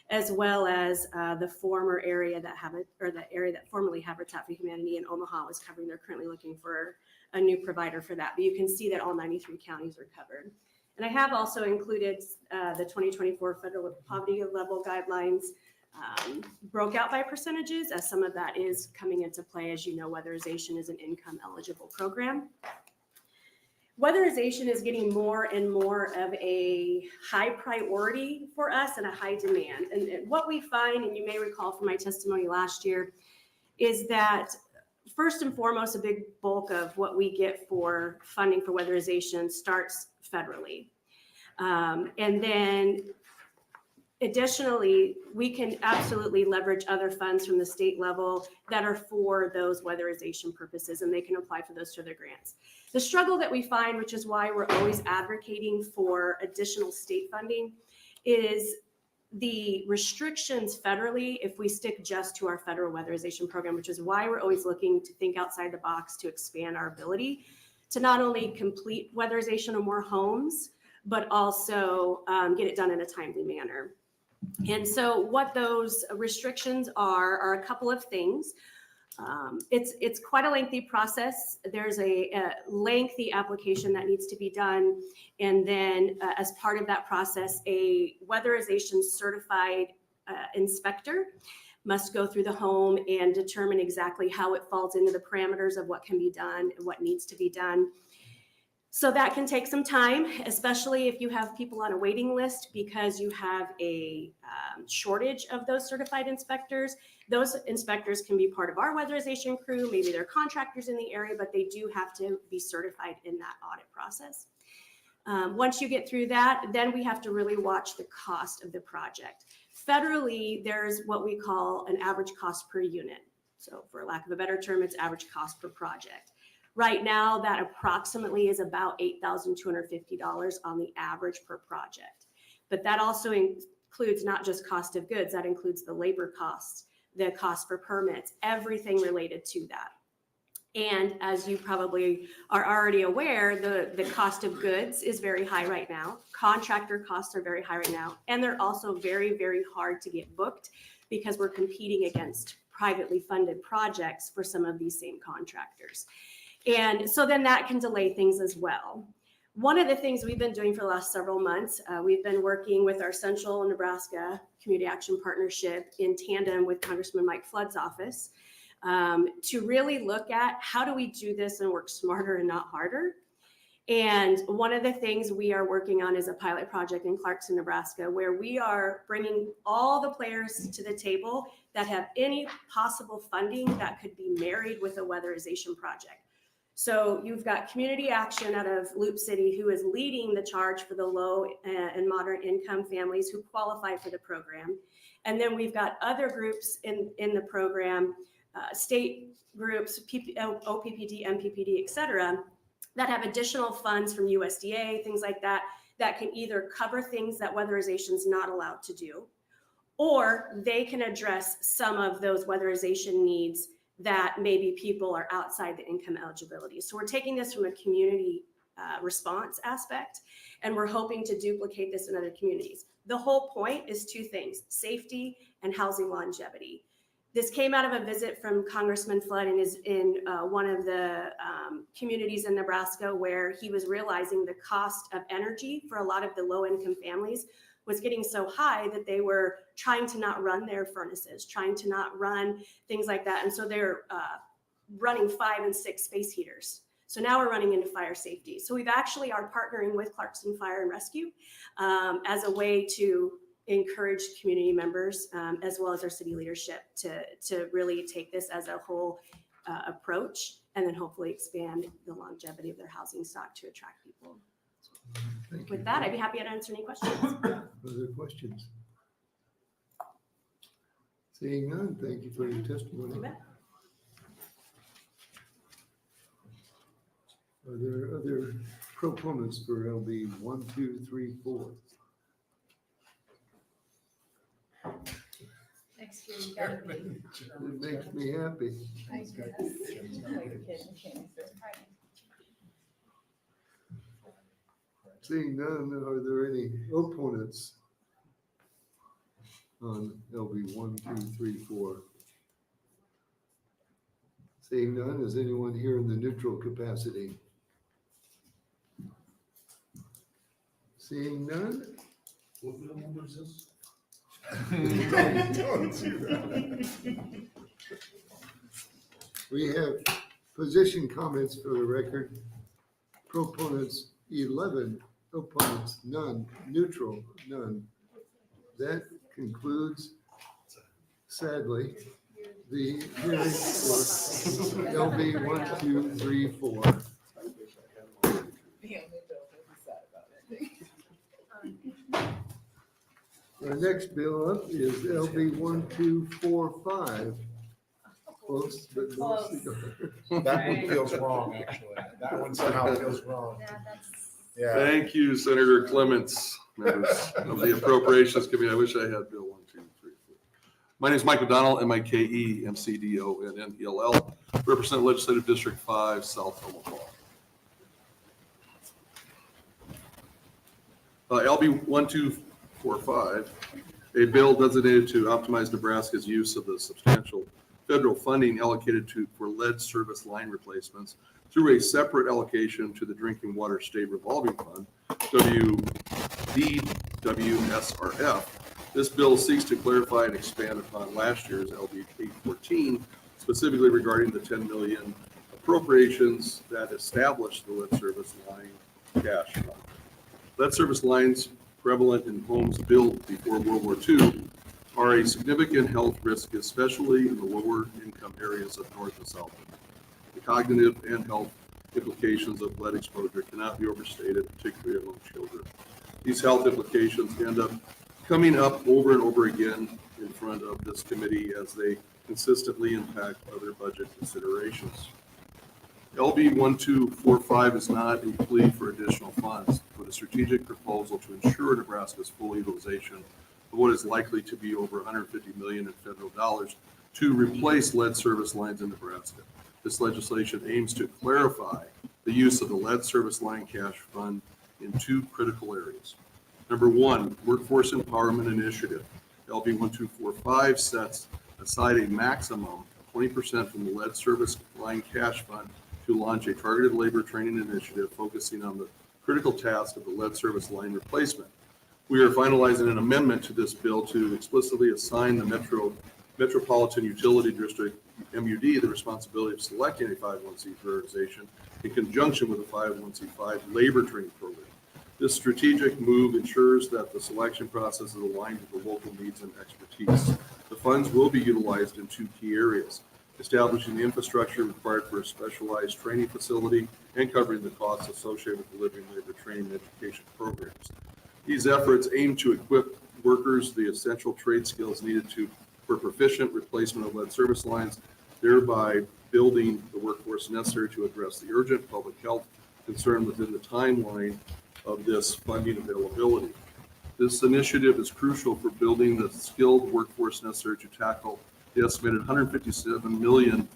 Speaker 20: as well as the former area that the area that formerly Habitat for Humanity in Omaha was covering. They're currently looking for a new provider for that, but you can see that all 93 counties are covered. And I have also included the 2024 federal poverty level guidelines broke out by percentages, as some of that is coming into play. As you know, weatherization is an income eligible program. Weatherization is getting more and more of a high priority for us and a high demand. And what we find, and you may recall from my testimony last year, is that first and foremost, a big bulk of what we get for funding for weatherization starts federally. And then additionally, we can absolutely leverage other funds from the state level that are for those weatherization purposes, and they can apply for those to their grants. The struggle that we find, which is why we're always advocating for additional state funding, is the restrictions federally if we stick just to our federal weatherization program, which is why we're always looking to think outside the box to expand our ability to not only complete weatherization of more homes, but also get it done in a timely manner. And so what those restrictions are a couple of things. It's quite a lengthy process. There's a lengthy application that needs to be done. And then as part of that process, a weatherization certified inspector must go through the home and determine exactly how it falls into the parameters of what can be done and what needs to be done. So that can take some time, especially if you have people on a waiting list because you have a shortage of those certified inspectors. Those inspectors can be part of our weatherization crew. Maybe they're contractors in the area, but they do have to be certified in that audit process. Once you get through that, then we have to really watch the cost of the project. Federally, there's what we call an average cost per unit. So for lack of a better term, it's average cost per project. Right now, that approximately is about $8,250 on the average per project. But that also includes not just cost of goods, that includes the labor costs, the cost for permits, everything related to that. And as you probably are already aware, the cost of goods is very high right now. Contractor costs are very high right now. And they're also very, very hard to get booked because we're competing against privately funded projects for some of these same contractors. And so then that can delay things as well. One of the things we've been doing for the last several months, we've been working with our Central Nebraska Community Action Partnership in tandem with Congressman Mike Flood's office to really look at how do we do this and work smarter and not harder. And one of the things we are working on is a pilot project in Clarkson, Nebraska, where we are bringing all the players to the table that have any possible funding that could be married with a weatherization project. So you've got Community Action out of Loop City, who is leading the charge for the low and moderate income families who qualify for the program. And then we've got other groups in the program, state groups, OPPD, MPPD, et cetera, that have additional funds from USDA, things like that, that can either cover things that weatherization is not allowed to do, or they can address some of those weatherization needs that maybe people are outside the income eligibility. So we're taking this from a community response aspect, and we're hoping to duplicate this in other communities. The whole point is two things: safety and housing longevity. This came out of a visit from Congressman Flood and is in one of the communities in Nebraska where he was realizing the cost of energy for a lot of the low-income families was getting so high that they were trying to not run their furnaces, trying to not run things like that. And so they're running 5 and 6 space heaters. So now we're running into fire safety. So we've actually are partnering with Clarkson Fire and Rescue as a way to encourage community members as well as our city leadership to really take this as a whole approach and then hopefully expand the longevity of their housing stock to attract people. With that, I'd be happy to answer any questions.
Speaker 1: Other questions? Seeing none, thank you for your testimony. Are there other proponents for LB 1, 2, 3, 4?
Speaker 2: Next year, you gotta be.
Speaker 1: It makes me happy.
Speaker 2: I guess.
Speaker 1: Seeing none, are there any opponents on LB 1, 2, 3, 4? Seeing none, is anyone here in the neutral capacity? Seeing none?
Speaker 6: What number is this?
Speaker 4: Don't do that.
Speaker 1: We have position comments for the record. Proponents 11, opponents none, neutral none. That concludes, sadly, the hearing for LB 1, 2, 3, 4. Our next bill up is LB 1245. Close, but no cigar.
Speaker 4: That one feels wrong, actually. That one somehow feels wrong. Yeah.
Speaker 6: Thank you, Senator Clements, members of the Appropriations Committee. I wish I had Bill 1, 2, 3, 4. My name is Mike McDonnell, MIKE-MCDONNELL, represent Legislative District 5, South Omaha. LB 1245, a bill designated to optimize Nebraska's use of the substantial federal funding allocated for lead service line replacements through a separate allocation to the Drinking Water State Revolving Fund, DWSRF. This bill seeks to clarify and expand upon last year's LB 814, specifically regarding the $10 million appropriations that established the lead service line cash fund. Lead service lines prevalent in homes built before World War II are a significant health risk, especially in the lower income areas of North and South. The cognitive and health implications of lead exposure cannot be overstated, particularly among children. These health implications end up coming up over and over again in front of this committee as they consistently impact other budget considerations. LB 1245 is not a plea for additional funds, but a strategic proposal to ensure Nebraska's full utilization of what is likely to be over $150 million in federal dollars to replace lead service lines in Nebraska. This legislation aims to clarify the use of the lead service line cash fund in two critical areas. Number one, workforce empowerment initiative. LB 1245 sets aside a maximum of 20% from the lead service line cash fund to launch a targeted labor training initiative focusing on the critical task of the lead service line replacement. We are finalizing an amendment to this bill to explicitly assign the Metropolitan Utility District, MUD, the responsibility of selecting a 501c3 organization in conjunction with a 501c5 labor training program. This strategic move ensures that the selection process is aligned with the local needs and expertise. The funds will be utilized in two key areas: establishing the infrastructure required for a specialized training facility and covering the costs associated with delivering labor training and education programs. These efforts aim to equip workers the essential trade skills needed for proficient replacement of lead service lines, thereby building the workforce necessary to address the urgent public health concern within the timeline of this funding availability. This initiative is crucial for building the skilled workforce necessary to tackle the estimated $157 million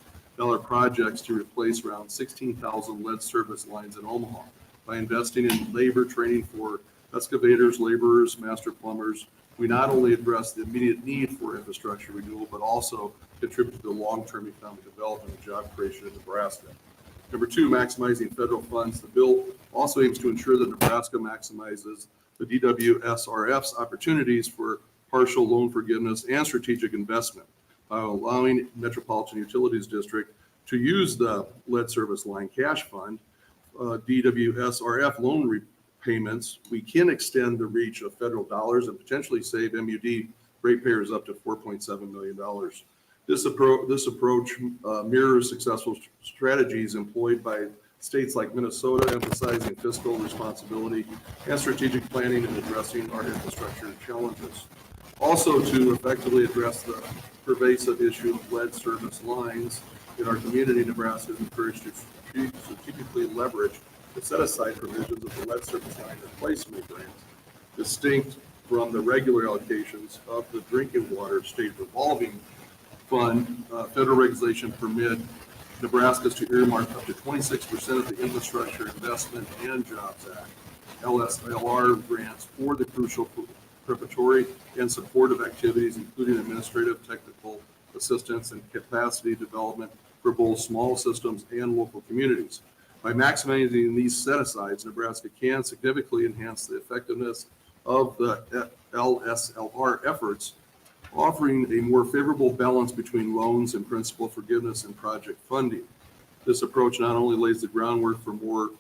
Speaker 6: projects to replace around 16,000 lead service lines in Omaha. By investing in labor training for excavators, laborers, master plumbers, we not only address the immediate need for infrastructure renewal, but also contribute to the long-term economic development and job creation in Nebraska. Number two, maximizing federal funds. The bill also aims to ensure that Nebraska maximizes the DWSRF's opportunities for partial loan forgiveness and strategic investment by allowing Metropolitan Utilities District to use the lead service line cash fund, DWSRF loan repayments. We can extend the reach of federal dollars and potentially save MUD ratepayers up to $4.7 million. This approach mirrors successful strategies employed by states like Minnesota, emphasizing fiscal responsibility and strategic planning in addressing our infrastructure challenges. Also, to effectively address the pervasive issue of lead service lines in our community, Nebraska is encouraged to strategically leverage the set-aside provisions of the lead service line replacement grant, distinct from the regular allocations of the Drinking Water State Revolving Fund. Federal regulation permit Nebraska's to earmark up to 26% of the Infrastructure Investment and Jobs Act, LSLR grants for the crucial preparatory and supportive activities, including administrative, technical assistance, and capacity development for both small systems and local communities. By maximizing these set-asides, Nebraska can significantly enhance the effectiveness of the LSLR efforts offering a more favorable balance between loans and principal forgiveness and project funding. This approach not only lays the groundwork for more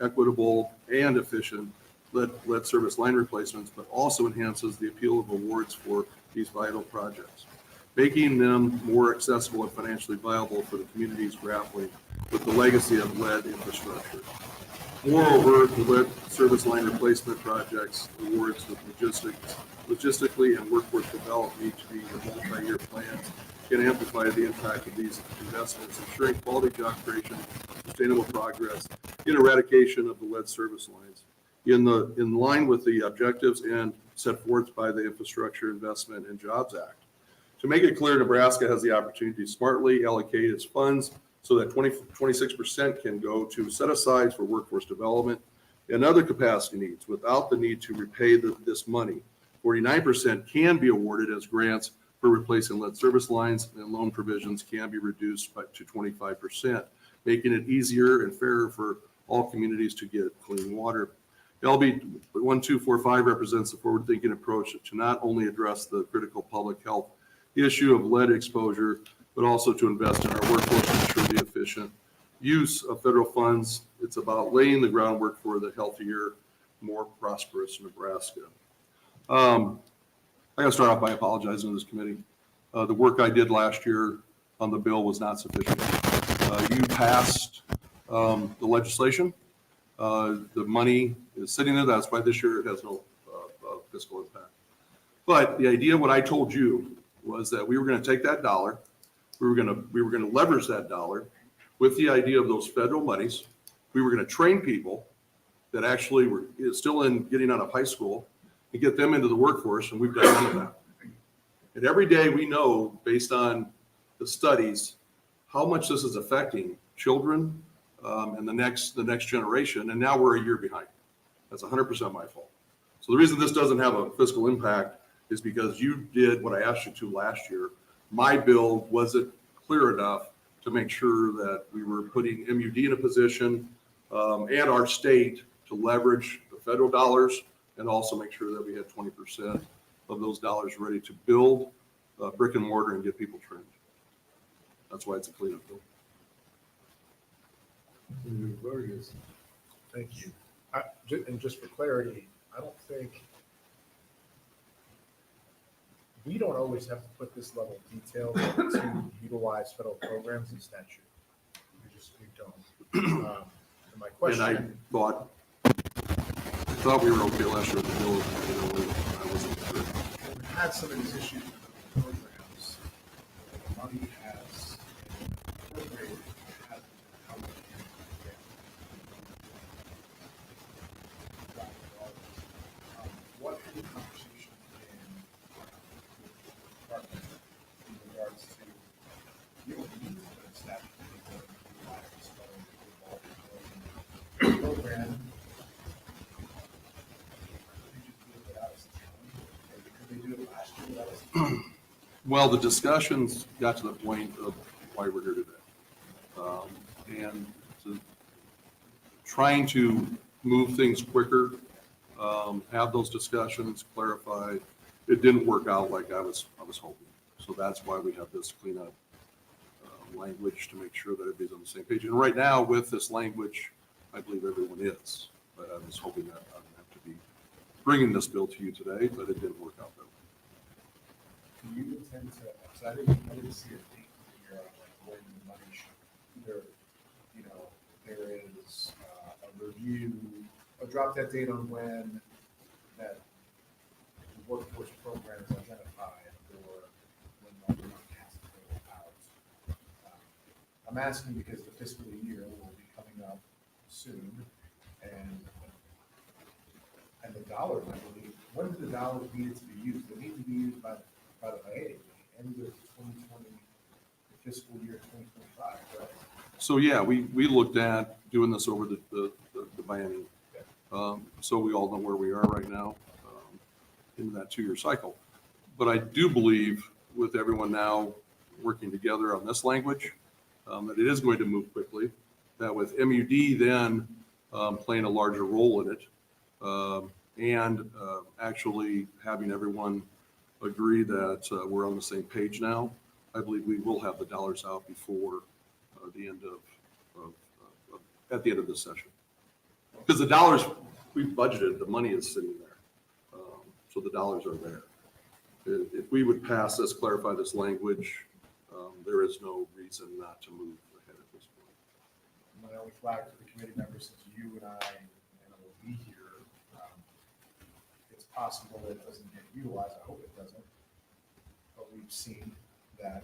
Speaker 6: equitable and efficient lead service line replacements, but also enhances the appeal of awards for these vital projects, making them more accessible and financially viable for the communities grappling with the legacy of lead infrastructure. Moreover, the lead service line replacement projects awards with logistically and workforce development need to be the multi-year plans can amplify the impact of these investments, ensuring quality job creation, sustainable progress in eradication of the lead service lines in line with the objectives and set forth by the Infrastructure Investment and Jobs Act. To make it clear, Nebraska has the opportunity to smartly allocate its funds so that 26% can go to set asides for workforce development and other capacity needs without the need to repay this money. 49% can be awarded as grants for replacing lead service lines, and loan provisions can be reduced to 25%, making it easier and fairer for all communities to get clean water. LB 1245 represents a forward-thinking approach to not only address the critical public health issue of lead exposure, but also to invest in our workforce and ensure the efficient use of federal funds. It's about laying the groundwork for the healthier, more prosperous Nebraska. I got to start off by apologizing to this committee. The work I did last year on the bill was not sufficient. You passed the legislation. The money is sitting there. That's why this year it has no fiscal impact. But the idea, what I told you, was that we were going to take that dollar, we were going to leverage that dollar with the idea of those federal monies. We were going to train people that actually were still in getting out of high school and get them into the workforce, and we've done none of that. And every day we know, based on the studies, how much this is affecting children and the next generation, and now we're a year behind. That's 100% my fault. So the reason this doesn't have a fiscal impact is because you did what I asked you to last year. My bill wasn't clear enough to make sure that we were putting MUD in a position and our state to leverage the federal dollars and also make sure that we had 20% of those dollars ready to build brick and mortar and get people trained. That's why it's a cleanup bill.
Speaker 4: Thank you. And just for clarity, I don't think we don't always have to put this level of detail to utilize federal programs in statute. We don't. And my question.
Speaker 6: And I thought we were okay last year with the bill. I wasn't sure.
Speaker 4: We had some of these issues with the programs. The money has appropriated. What kind of conversation in regards to you don't need to establish a program?
Speaker 6: Well, the discussions got to the point of why we're here today. And trying to move things quicker, have those discussions, clarify, it didn't work out like I was hoping. So that's why we have this cleanup language to make sure that everybody's on the same page. And right now with this language, I believe everyone is, but I was hoping that I wouldn't have to be bringing this bill to you today, but it didn't work out that way.
Speaker 4: Do you intend to, because I didn't see a date here on like when the money should, either, there is a review, a drop dead date on when that the workforce program is identified or when the money has to go out. I'm asking because the fiscal year will be coming up soon, and the dollars, I believe, when do the dollars need to be used? They need to be used by the end of 2020, the fiscal year 2025, right?
Speaker 6: So yeah, we looked at doing this over the biennium. So we all know where we are right now in that 2-year cycle. But I do believe with everyone now working together on this language, that it is going to move quickly, that with MUD then playing a larger role in it, and actually having everyone agree that we're on the same page now, I believe we will have the dollars out before the end at the end of this session. Because the dollars we budgeted, the money is sitting there. So the dollars are there. If we would pass this, clarify this language, there is no reason not to move ahead at this point.
Speaker 4: My only flag to the committee members, since you and I will be here, it's possible that it doesn't get utilized. I hope it doesn't. But we've seen that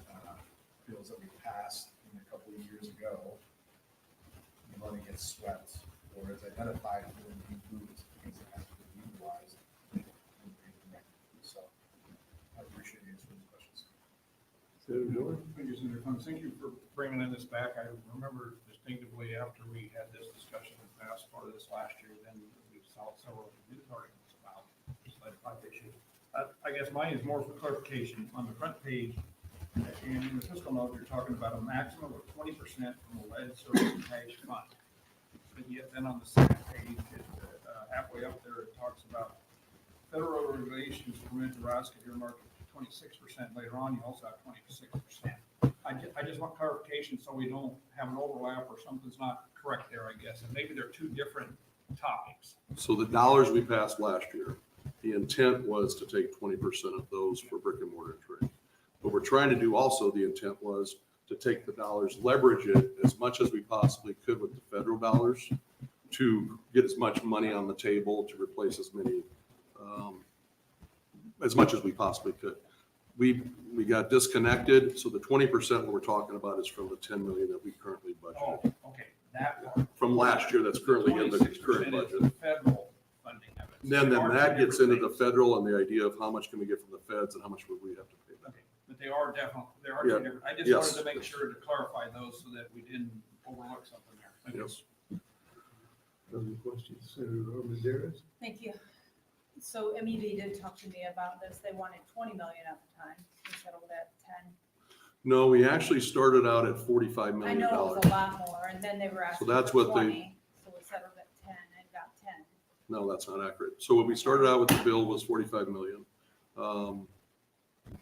Speaker 4: bills that we passed a couple of years ago, the money gets swept or is identified and then being moved because it has to be utilized. So I appreciate you answering the questions.
Speaker 1: Senator Dorn?
Speaker 3: Thank you, Senator Clemens. Thank you for bringing this back. I remember distinctively after we had this discussion and passed part of this last year, then we saw several news articles about legislative issues. I guess mine is more for clarification. On the front page, and in the fiscal note, you're talking about a maximum of 20% from the lead service cash fund. But yet then on the second page, halfway up there, it talks about federal regulations permit Nebraska earmark 26%. Later on, you also have 26%. I just want clarification so we don't have an overlap or something's not correct there, I guess. And maybe they're two different topics.
Speaker 6: So the dollars we passed last year, the intent was to take 20% of those for brick and mortar trade. What we're trying to do also, the intent was to take the dollars, leverage it as much as we possibly could with the federal dollars to get as much money on the table to replace as many, as much as we possibly could. We got disconnected, so the 20% what we're talking about is from the 10 million that we currently budgeted.
Speaker 3: Oh, okay, that part.
Speaker 6: From last year, that's currently in the
Speaker 3: 26%
Speaker 6: current
Speaker 3: is
Speaker 6: budget.
Speaker 3: the federal funding of it.
Speaker 6: Then
Speaker 3: There are
Speaker 6: that
Speaker 3: two
Speaker 6: gets into the
Speaker 3: different things.
Speaker 6: federal and the idea of how much can we get from the feds and how much would we have to pay back.
Speaker 3: Okay, but they are definitely, there are
Speaker 6: Yeah.
Speaker 3: two different, I just
Speaker 6: Yes.
Speaker 3: wanted to make sure to clarify those so that we didn't overlook something there. Thank you.
Speaker 6: Yes.
Speaker 1: Other questions? Senator Armendariz?
Speaker 2: Thank you. So MED did talk to me about this. They wanted 20 million at the time. We settled at 10.
Speaker 6: No, we actually started out at $45
Speaker 2: I
Speaker 6: million.
Speaker 2: know it was a lot more, and then they were asking
Speaker 6: that's
Speaker 2: for
Speaker 6: what they-
Speaker 2: 20, so we settled at 10 and got 10.
Speaker 6: No, that's not accurate. So when we started out with the bill was 45 million.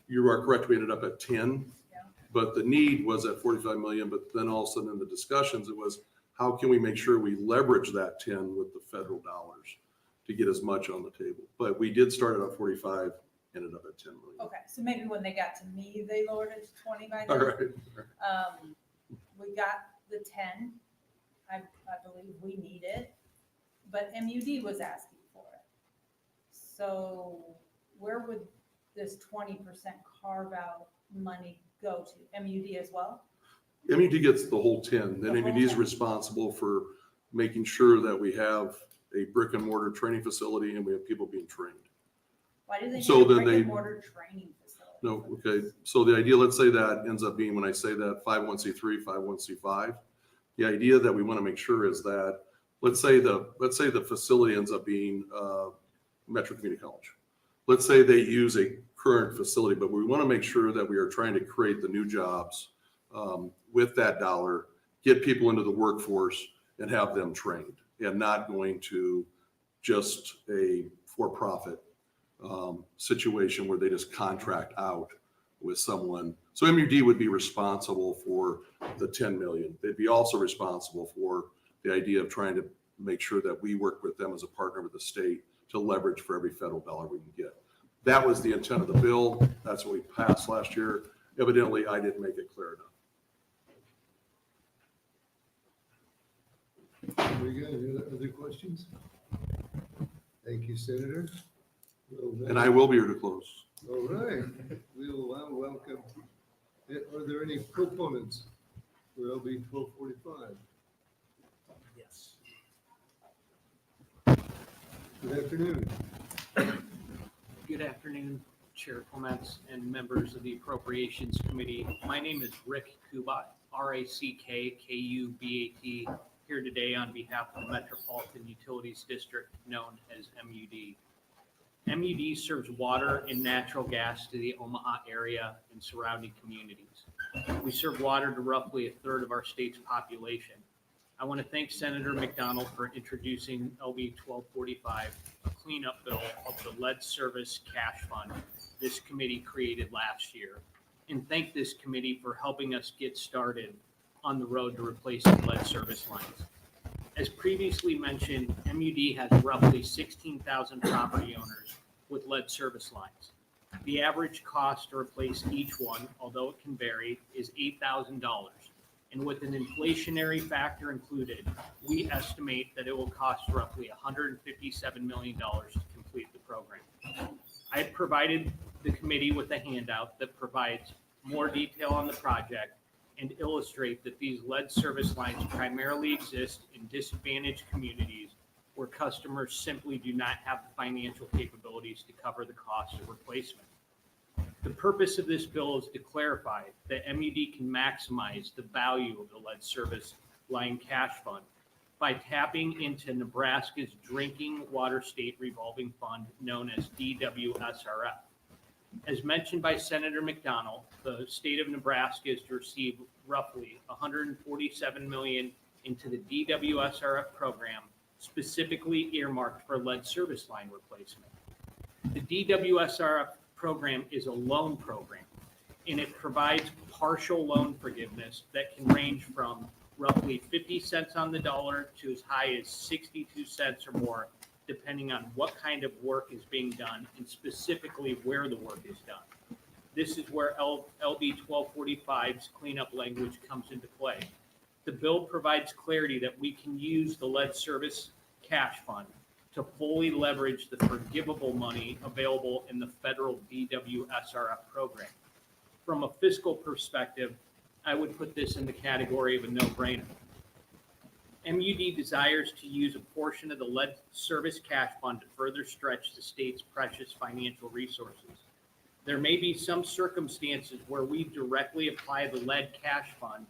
Speaker 6: You are correct, we ended up at 10,
Speaker 2: Yeah.
Speaker 6: but the need was at 45 million. But then all of a sudden in the discussions, it was, how can we make sure we leverage that 10 with the federal dollars to get as much on the table? But we did start at 45, ended up at 10 million.
Speaker 2: Okay, so maybe when they got to me, they lowered it to 20 by
Speaker 6: All
Speaker 2: then.
Speaker 6: right.
Speaker 2: We got the 10. I believe we need it, but MUD was asking for it. So where would this 20% carve out money go to? MUD as well?
Speaker 6: MUD gets the whole 10. Then
Speaker 2: The whole
Speaker 6: MUD is
Speaker 2: 10.
Speaker 6: responsible for making sure that we have a brick and mortar training facility and we have people being trained.
Speaker 2: Why do they need
Speaker 6: So
Speaker 2: a
Speaker 6: then
Speaker 2: brick
Speaker 6: they-
Speaker 2: and mortar training facility?
Speaker 6: No, okay, so the idea, let's say that ends up being, when I say that 501c3, 501c5, the idea that we want to make sure is that, let's say the facility ends up being Metro Community College. Let's say they use a current facility, but we want to make sure that we are trying to create the new jobs with that dollar, get people into the workforce and have them trained, and not going to just a for-profit situation where they just contract out with someone. So MUD would be responsible for the 10 million. They'd be also responsible for the idea of trying to make sure that we work with them as a partner with the state to leverage for every federal dollar we can get. That was the intent of the bill. That's what we passed last year. Evidently, I didn't make it clear enough.
Speaker 1: Very good. Any other questions? Thank you, Senator.
Speaker 6: And I will be here to close.
Speaker 1: All right. We'll welcome. Are there any proponents for LB 1245?
Speaker 15: Yes.
Speaker 1: Good afternoon.
Speaker 21: Good afternoon, Chair Clements and members of the Appropriations Committee. My name is Rick Kubat, RACKKUBAT, here today on behalf of the Metropolitan Utilities District, known as MUD. MUD serves water and natural gas to the Omaha area and surrounding communities. We serve water to roughly a third of our state's population. I want to thank Senator McDonnell for introducing LB 1245, a cleanup bill of the lead service cash fund this committee created last year, and thank this committee for helping us get started on the road to replacing lead service lines. As previously mentioned, MUD has roughly 16,000 property owners with lead service lines. The average cost to replace each one, although it can vary, is $8,000. And with an inflationary factor included, we estimate that it will cost roughly $157 million to complete the program. I provided the committee with a handout that provides more detail on the project and illustrate that these lead service lines primarily exist in disadvantaged communities where customers simply do not have the financial capabilities to cover the cost of replacement. The purpose of this bill is to clarify that MUD can maximize the value of the lead service line cash fund by tapping into Nebraska's Drinking Water State Revolving Fund, known as DWSRF. As mentioned by Senator McDonnell, the state of Nebraska is to receive roughly $147 million into the DWSRF program, specifically earmarked for lead service line replacement. The DWSRF program is a loan program, and it provides partial loan forgiveness that can range from roughly 50 cents on the dollar to as high as 62 cents or more, depending on what kind of work is being done and specifically where the work is done. This is where LB 1245's cleanup language comes into play. The bill provides clarity that we can use the lead service cash fund to fully leverage the forgivable money available in the federal DWSRF program. From a fiscal perspective, I would put this in the category of a no-brainer. MUD desires to use a portion of the lead service cash fund to further stretch the state's precious financial resources. There may be some circumstances where we directly apply the lead cash fund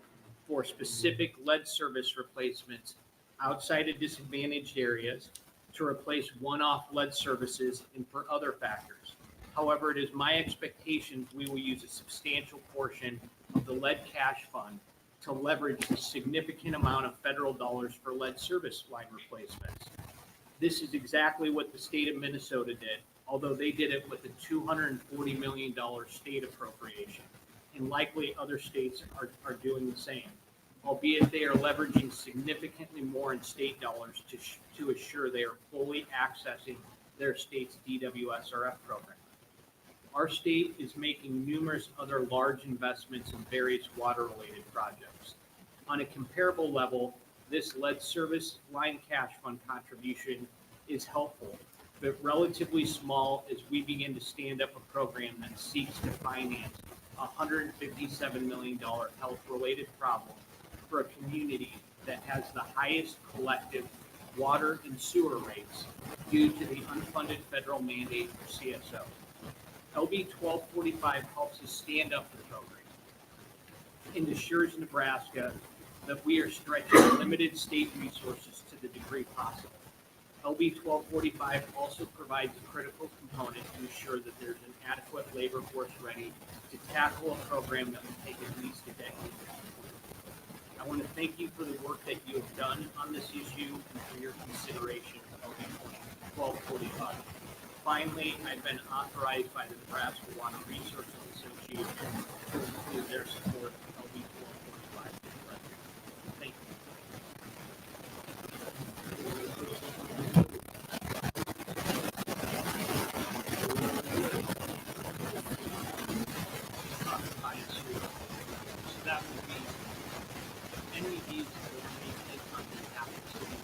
Speaker 21: for specific lead service replacements outside of disadvantaged areas, to replace one-off lead services, and for other factors. However, it is my expectation we will use a substantial portion of the lead cash fund to leverage the significant amount of federal dollars for lead service line replacements. This is exactly what the state of Minnesota did, although they did it with a $240 million state appropriation, and likely other states are doing the same, albeit they are leveraging significantly more in state dollars to assure they are fully accessing their state's DWSRF program. Our state is making numerous other large investments in various water-related projects. On a comparable level, this lead service line cash fund contribution is helpful, but relatively small as we begin to stand up a program that seeks to finance a $157 million health-related problem for a community that has the highest collective water and sewer rates due to the unfunded federal mandate for CSO. LB 1245 helps us stand up the program and assures Nebraska that we are stretching limited state resources to the degree possible. LB 1245 also provides a critical component to ensure that there's an adequate labor force ready to tackle a program that will take at least a decade. I want to thank you for the work that you have done on this issue and for your consideration of LB 1245. Finally, I've been authorized by the Nebraska Water Resources Association to include their support of LB 1245. Thank you. So that would be any of these that would make it on behalf of the city.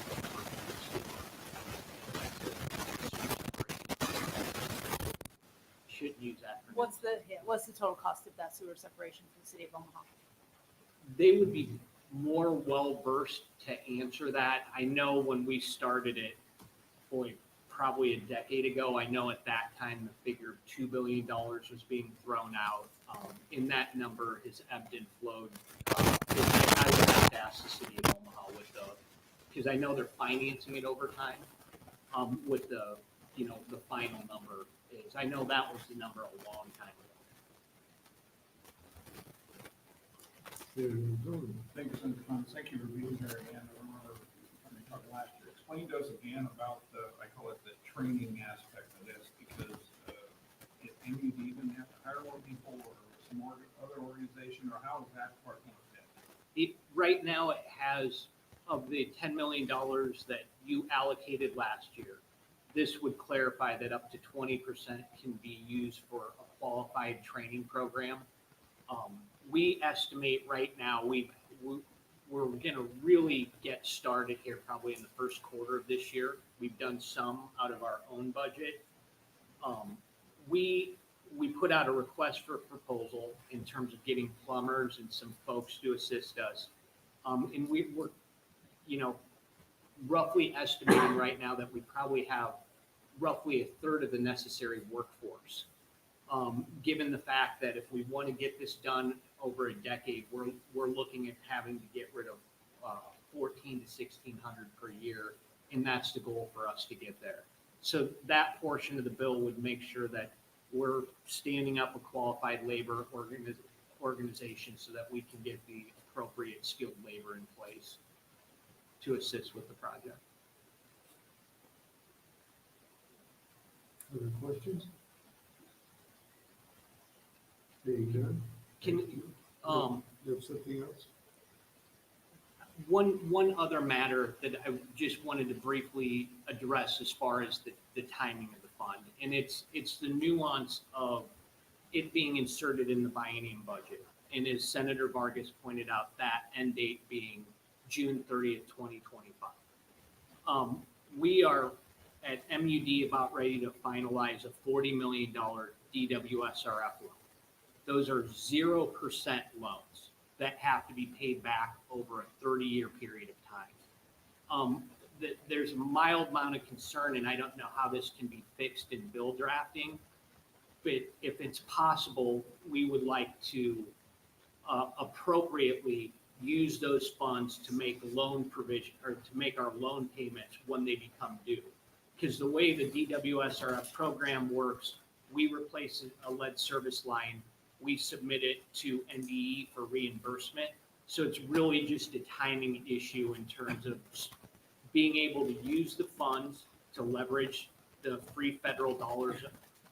Speaker 21: Shouldn't use that.
Speaker 2: What's the total cost of that sewer separation for the city of Omaha?
Speaker 21: They would be more well-versed to answer that. I know when we started it, probably a decade ago, I know at that time the figure of $2 billion was being thrown out. And that number has ebbed and flowed. I would have to ask the city of Omaha because I know they're financing it over time, with the final number is. I know that was the number a long time ago.
Speaker 3: Thanks, and thank you for being here again. I remember when we talked last year. Explain to us again about I call it the training aspect of this, because if MUD
Speaker 11: hire more people or some more other organization, or how is that part going to fit?
Speaker 21: Right now, it has, of the $10 million that you allocated last year, this would clarify that up to 20% can be used for a qualified training program. We estimate right now, we're gonna really get started here probably in the first quarter of this year. We've done some out of our own budget. We put out a request for a proposal in terms of getting plumbers and some folks to assist us. And we're, roughly estimating right now that we probably have roughly a third of the necessary workforce. Given the fact that if we want to get this done over a decade, we're looking at having to get rid of 1,400 to 1,600 per year, and that's the goal for us to get there. So that portion of the bill would make sure that we're standing up a qualified labor organization so that we can get the appropriate skilled labor in place to assist with the project.
Speaker 1: Other questions? Seeing none?
Speaker 21: Can,
Speaker 1: You have something else?
Speaker 21: one other matter that I just wanted to briefly address as far as the timing of the fund, and it's the nuance of it being inserted in the biennium budget. And as Senator Vargas pointed out, that end date being June 30th, 2025. We are at MUD about ready to finalize a $40 million DWSRF loan. Those are 0% loans that have to be paid back over a 30-year period of time. There's a mild amount of concern, and I don't know how this can be fixed in bill drafting, but if it's possible, we would like to appropriately use those funds to make loan provision or to make our loan payments when they become due. Because the way the DWSRF program works, we replace a lead service line, we submit it to NDE for reimbursement. So it's really just a timing issue in terms of being able to use the funds to leverage the free federal dollars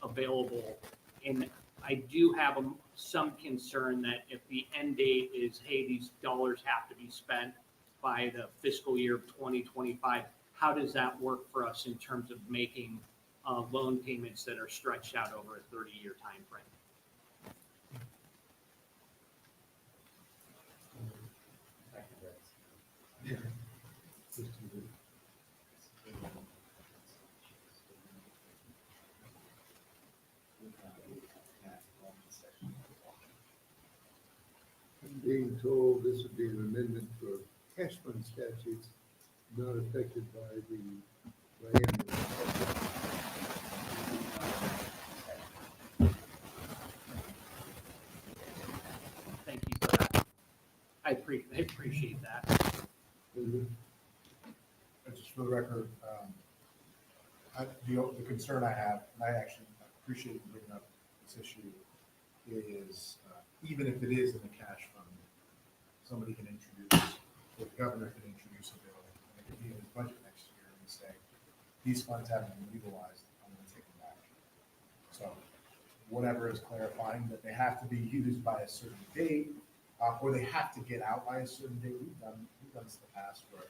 Speaker 21: available. And I do have some concern that if the end date is, hey, these dollars have to be spent by the fiscal year of 2025, how does that work for us in terms of making loan payments that are stretched out over a 30-year time frame?
Speaker 1: I'm being told this would be an amendment for cash fund statutes not affected by the biennium.
Speaker 21: Thank you for that. I appreciate that.
Speaker 4: Just for the record, the concern I have, and I actually appreciate you bringing up this issue, is even if it is in the cash fund, somebody can introduce, or the governor can introduce a bill, and it could be in his budget next year and say, these funds haven't been utilized, I'm going to take them back. So whatever is clarifying that they have to be used by a certain date, or they have to get out by a certain date. We've done this in the past where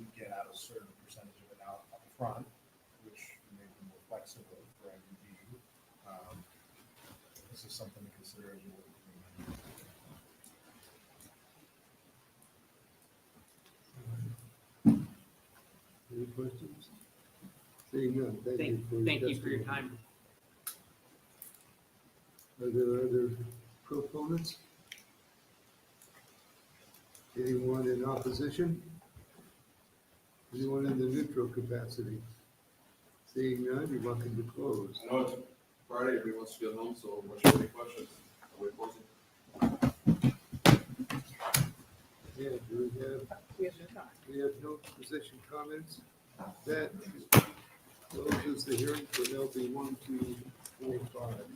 Speaker 4: we get out a certain percentage of it out up front, which may be more flexible for MUD. This is something to consider as you look.
Speaker 1: Any questions? Seeing none, thank you for your
Speaker 21: Thank you for your
Speaker 1: testimony.
Speaker 21: time.
Speaker 1: Are there other proponents? Anyone in opposition? Anyone in the neutral capacity? Seeing none, you're welcome to close.
Speaker 6: I know it's Friday, everybody wants to get home, so unless you have any questions, we're closing.
Speaker 1: Yeah, do we have no position comments? That closes the hearing for LB 1, 2, 4, 5.